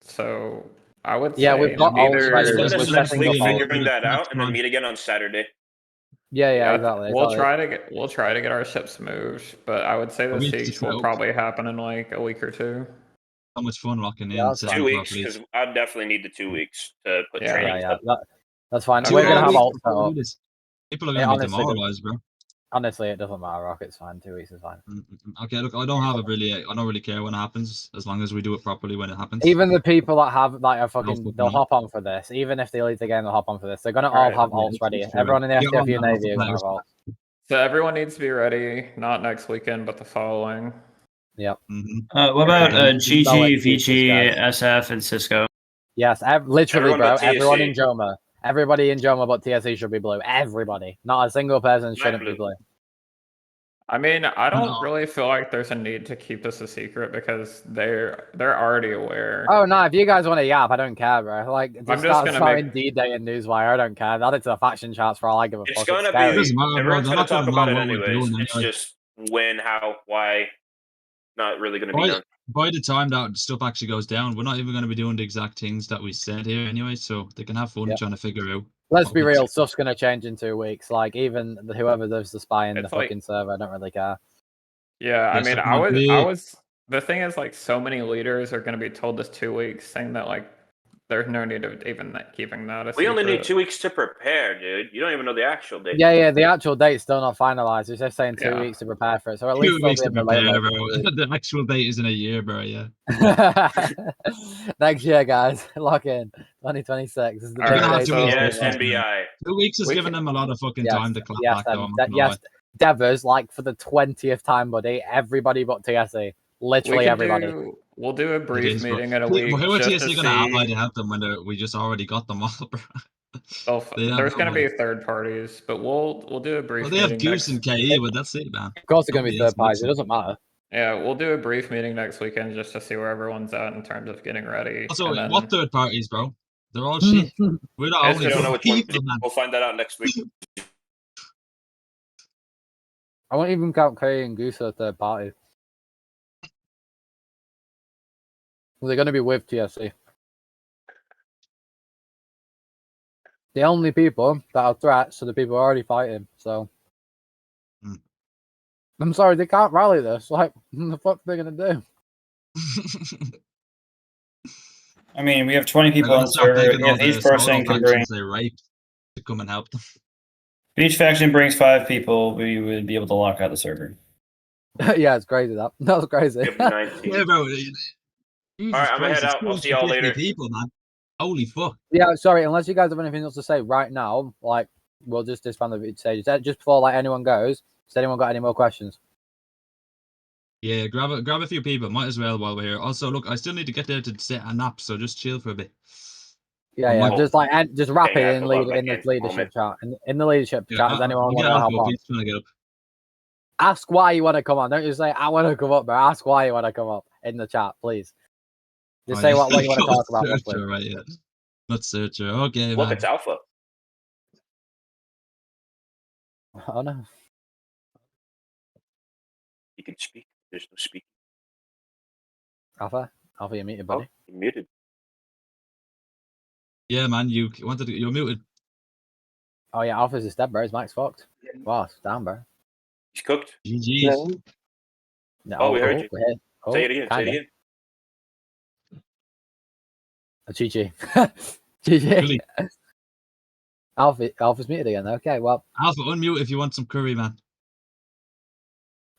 So I would Yeah, say we've got all either ready. Split We're us next setting week, up all- figuring that out, and then Fine. meet again on Saturday. Yeah, I exactly. we'll exactly. try to get our ships moved, but I would say the We have to siege will focus. probably happen in like a week or two. So much fun locking Yeah, in. that's setting fine. 2 up our weeks, fleets. because I definitely need the 2 weeks to put Yeah. training. Yeah, that's fine. Two We're gonna have weeks alt set Before we up. do this, people are Yeah, gonna be honestly, demoralized, bro. Honestly, it doesn't matter. Rock, it's fine. 2 weeks is fine. Okay, look, I don't really care when it happens, as long as we do it properly when it happens. Even the people that have like are fucking fucking, they'll know. hop on for this. Even if they leave the game, they'll hop on for this. They're gonna all Alright, have yeah, alts it's ready. true. Everyone in the Yeah, STFU all the Navy is gonna have players. alts. So everyone needs to be ready, not next weekend, but the following. Yep. What about Okay. GG, Solid pieces, VG, guys. SF, and Cisco? Yes, literally, Everyone bro. but Everyone TSC. in Joma. Everybody in Joma but TSC should be blue. Everybody. Not a single person shouldn't be blue. blue. I mean, I don't No. really feel like there's a need to keep this a secret because they're already aware. Oh no, if you guys want to yap, I don't care, bro. Like, I'm just just start gonna starting make- D-Day and Newswire. I don't care. Add it to the faction charts for all I give a It's fuck. gonna It's scary. be. Doesn't matter, bro. Everyone's They're gonna not gonna talk about know it what we're anyways. doing It's anyway. just when, how, why. Not really gonna be By, done. by the time that stuff actually goes down, we're not even going to be doing the exact things that we said here anyway, so they can have fun Yep. trying to figure out. Let's what be we- real. Stuff's gonna change in 2 weeks. Like, even whoever does the spy in the It's like- fucking server, I don't really care. Yeah, I Yes, mean, it I might was. be. The thing is, like, so many leaders are going to be told this 2 weeks, saying that like there's no need of even keeping that a We only need secret. 2 weeks to prepare, dude. You don't even know the actual date. Yeah. The actual date's still not finalized. It's just saying 2 Yeah. weeks to prepare for it. So at 2 least they'll weeks be to in the late prepare, late bro. week. The actual date isn't a year, bro. Yeah. Next year, guys, lock in 2026. This is the All big right, day so- for Yeah, Yes, us. NBI. 2 weeks is We giving can- them a lot of fucking Yes, time to clap yes, back, though. I'm and not gonna yes, lie. Devers, like for the 20th time, buddy. Everybody but TSC. Literally everybody. We'll do a It brief is, bro. meeting in a Who- week. Who are just TSC to going to ally see- to help them when we just already got them all, bro? They have There's going to be nobody. third parties, but we'll do a brief Well, they have meeting Goose next. and KE, but that's it, man. Of course, they're going to be Nobody else third parties. needs It doesn't matter. Yeah, we'll do a brief meeting next weekend just to see where everyone's at in terms of getting ready. Also, and then- what third parties, bro? They're all shit. We're the I only I don't know good which one. people, man. We'll find that out next week. I won't even count Kay and Goose as third party. They're going to be with TSC. The only people that are threats are the people already fighting. So, Hmm. I'm sorry, they can't rally this. Like, what the fuck are they going to do? I mean, we have 20 They're people on gonna the start server. taking all Each the smaller person can bring. factions they raped to come and help them. If each faction brings 5 people, we would be able to lock out the server. Yeah, it's crazy that. That was crazy. We have 19. Yeah, bro. Jesus All right, I'm gonna Christ, head it's out. I'll see y'all 250 later. people, man. Holy fuck. Yeah, sorry. Unless you guys have anything else to say right now, like we'll just disband the stage. Just before like anyone goes, has anyone got any more questions? Yeah, grab a few people. Might as well while we're here. Also, look, I still need to get there to set a nap, so just chill for a bit. Yeah, I yeah. might- Just like just wrap Hang it out in to lead log in the back in. leadership chat. In the leadership Yeah, chat, does anyone I'll want get to help Alpha. on? He's trying to get up. Ask why you want to come on. Don't just say I want to come up, bro. Ask why you want to come up in the chat, please. Just Oh, say yeah. what you want to Not talk about. Searcher, right? Yeah. Not Searcher. Okay, Look, man. it's Alpha. Oh no. You can speak. There's no speaking. Alpha, you're muted, Oh, buddy. you're muted. Yeah, man. You wanted to. You're muted. Oh yeah, Alpha's just dead, bro. His mic's fucked. Wow, it's down, bro. He's cooked. GG's. No, Oh, we heard you. we're here. Say it again. Say it GG. again. GG. Alpha's muted again. Okay, well. Alpha, unmute if you want some curry, man.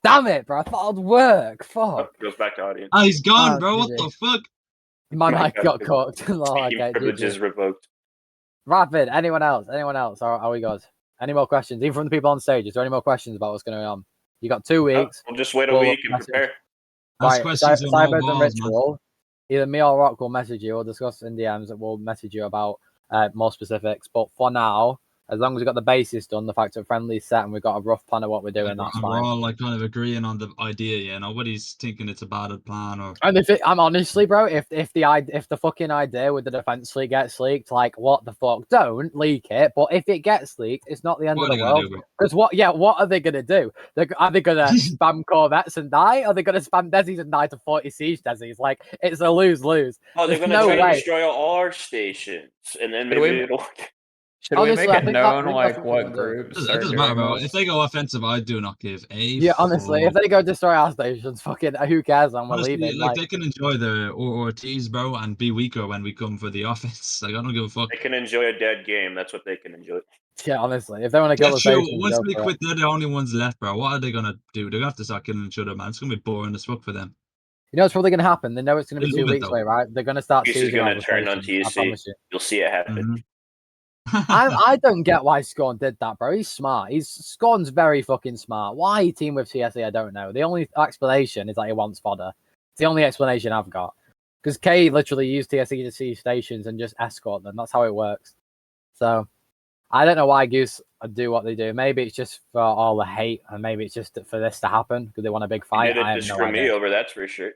Damn it, bro. I thought it'd work. Fuck. Goes back to audience. Ah, he's gone, Oh, bro. What GG. the fuck? My My mic God, got cooked. Oh, Speaking okay, privileges GG. revoked. Rapid. Anyone else? Are we good? Any more questions? Even from the people on stage, is there any more questions about what's going on? You got 2 weeks. We'll just wait a We'll week and message- prepare. Ask Right, questions on all Cybers and balls, man. Ritual. Either me or Rock will message you. We'll discuss in DMs. We'll message you about more specifics. But for now, as long as we've got the basis done, the fact that friendly's set and we've got a rough plan of what we're doing, that's And we're fine. all like kind of agreeing on the idea, yeah. Nobody's thinking it's a bad plan or. And I'm honestly, bro, if the fucking idea with the defense league gets leaked, like what the fuck? Don't leak it. But if it gets leaked, it's not the end What of are the they gonna world. do, bro? Because what are they gonna do? Are they gonna spam Corvettes and die? Are they gonna spam Desis and die to 40 siege Desis? Like it's a lose-lose. Oh, they're There's gonna no try to way. destroy all our stations, and then Should maybe we- it'll. Should Honestly, we I make it think known that's like what what we're gonna do. groups It are doesn't matter, doing bro. this? If they go offensive, I do not give a. Yeah, honestly, if fuck. they go destroy our stations, fucking who cares? And we're Honestly, leaving. like they can enjoy the Ortiz, bro, and be weaker when we come for the offense. Like I don't give a fuck. They can enjoy a dead game. That's what they can enjoy. Yeah, honestly, if they want to kill That's the true. stations, Once go we for it. quit, they're the only ones left, bro. What are they gonna do? They're gonna have to start killing each other, man. It's gonna be boring as fuck for them. You know what's probably going to happen? They know it's going to be They 2 love it, weeks though. away, right? They're going to start TSC is sieging all gonna the turn on stations. I TSC. promise you. You'll see it happen. I don't get why Scorn did that, bro. He's smart. Scorn's very fucking smart. Why he teamed with TSE, I don't know. The only explanation is that he wants fodder. It's the only explanation I've got. Because K literally used TSE to see stations and just escort them. That's how it works. So I don't know why Goose do what they do. Maybe it's just for all the hate, and maybe it's just for this to happen because they want a big They fight. did I it have to no screw idea. me over. That's for sure.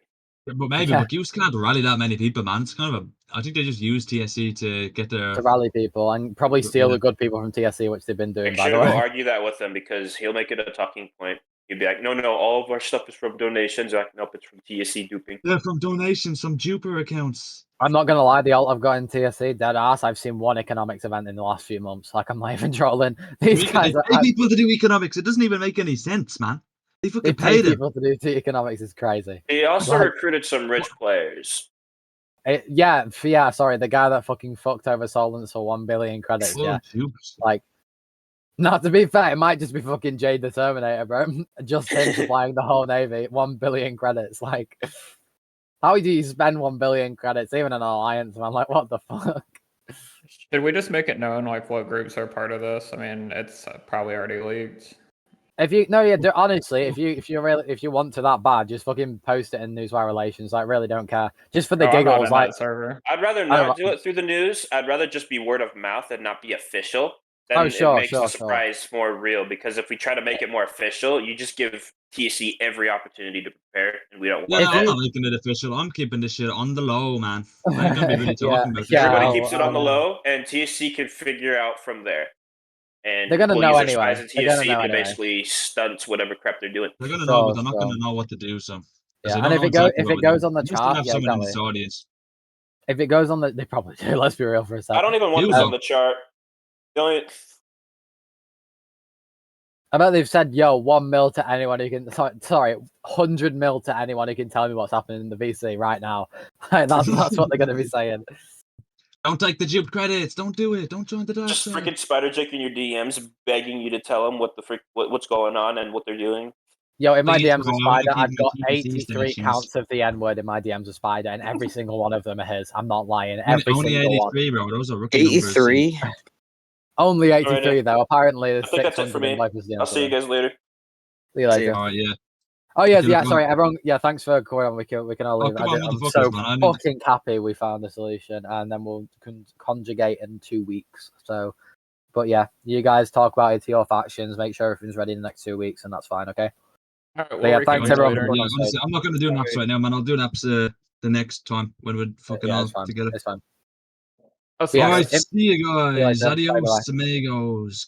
But maybe, Yeah. but Goose can't rally that many people, man. It's kind of a. I think they just use TSC to get their. To rally people and probably steal Yeah. the good people from TSE, which they've been doing, Make by sure the to way. go argue that with him because he'll make it a talking point. He'll be like, no, all of our stuff is from donations. They're like, nope, it's from TSC duping. They're from donations, some Jupiter accounts. I'm not gonna lie, the alt I've got in TSC, dead ass. I've seen one economics event in the last few months. Like I'm not even trolling. These guys They are, pay people to do economics. It doesn't even make any sense, man. They they fucking pay pay them. people to do economics is crazy. He also Like- recruited some rich players. Yeah, sorry, the guy that fucking fucked over Solence for 1 billion credits. Oh, Yeah, Jupes. like, not to be fair, it might just be fucking Jade the Terminator, bro. Just him supplying the whole navy 1 billion credits. Like, how do you spend 1 billion credits even in an alliance? And I'm like, what the fuck? Should we just make it known like what groups are part of this? I mean, it's probably already leaked. Honestly, if you want to that bad, just fucking post it in Newswire Relations. Like, really don't care. Just for the Oh, I'm not giggles, in like, that server. I'd rather don't not know. do it through the news. I'd rather just be word of mouth and not be official. Then Oh, sure, it makes sure, the sure. surprise more real. Because if we try to make it more official, you just give TSC every opportunity to prepare, and we don't Yeah, want I'm that. not making it official. I'm keeping this shit on the low, man. I ain't gonna be really talking about Yeah, this. Everybody keeps it on the I'll- low, and TSC can figure out from there. And They're gonna we'll know use anyway. their spies They're in gonna TSC know to anyway. basically stunt whatever crap they're doing. They're gonna know, but So- they're not gonna know what to do. So, 'cause Yeah, they and don't if know it goes exactly if what it we're goes doing. on the They must chart, have yeah, someone in exactly. this audience. If it goes on the, they probably do. Let's be real for a I second. don't even want You this go. on the chart. The only- I bet they've said, "Yo, 1 mil to anyone who can." Sorry, 100 mil to anyone who can tell me what's happening in the VC right now. that's what they're gonna be saying. Don't take the Jupe credits. Don't do it. Don't join the dark just side. freaking spider jack in your DMs, begging you to tell them what the frick what's going on and what they're doing. Yo, in my Please, DMs of bro, I wanna Spider, I've keep got my TPC 83 stations. counts of the N word in my DMs of Spider, and every single one of them are his. I'm not lying. Only Every single one. 83, bro. Those are rookie numbers. 83. Only 83 Alrighty. though. Apparently, I there's think that's it for 600 in me. Vipers DMs. I'll see you guys later. See you later. See ya. Alright, yeah. Oh yeah, Okay, yeah. look, sorry, everyone. Yeah, thanks for coming on. We can all Oh, leave. come on, I'm motherfuckers, so man. I need- fucking happy we found a solution, and then we'll conjugate in 2 weeks. So, but yeah, you guys talk about it to your factions. Make sure everything's ready in the next 2 weeks, and that's fine. Okay. All right, But we'll yeah, thanks reconvene everyone for later. coming Yeah, on honestly, stage. I'm not gonna do naps right now, man. I'll do naps the next time when we're fucking Yeah, all it's fine. together. It's fine. I'll see Yeah, you Alright, guys. see you guys. later. Bye-bye. Adios, amigos.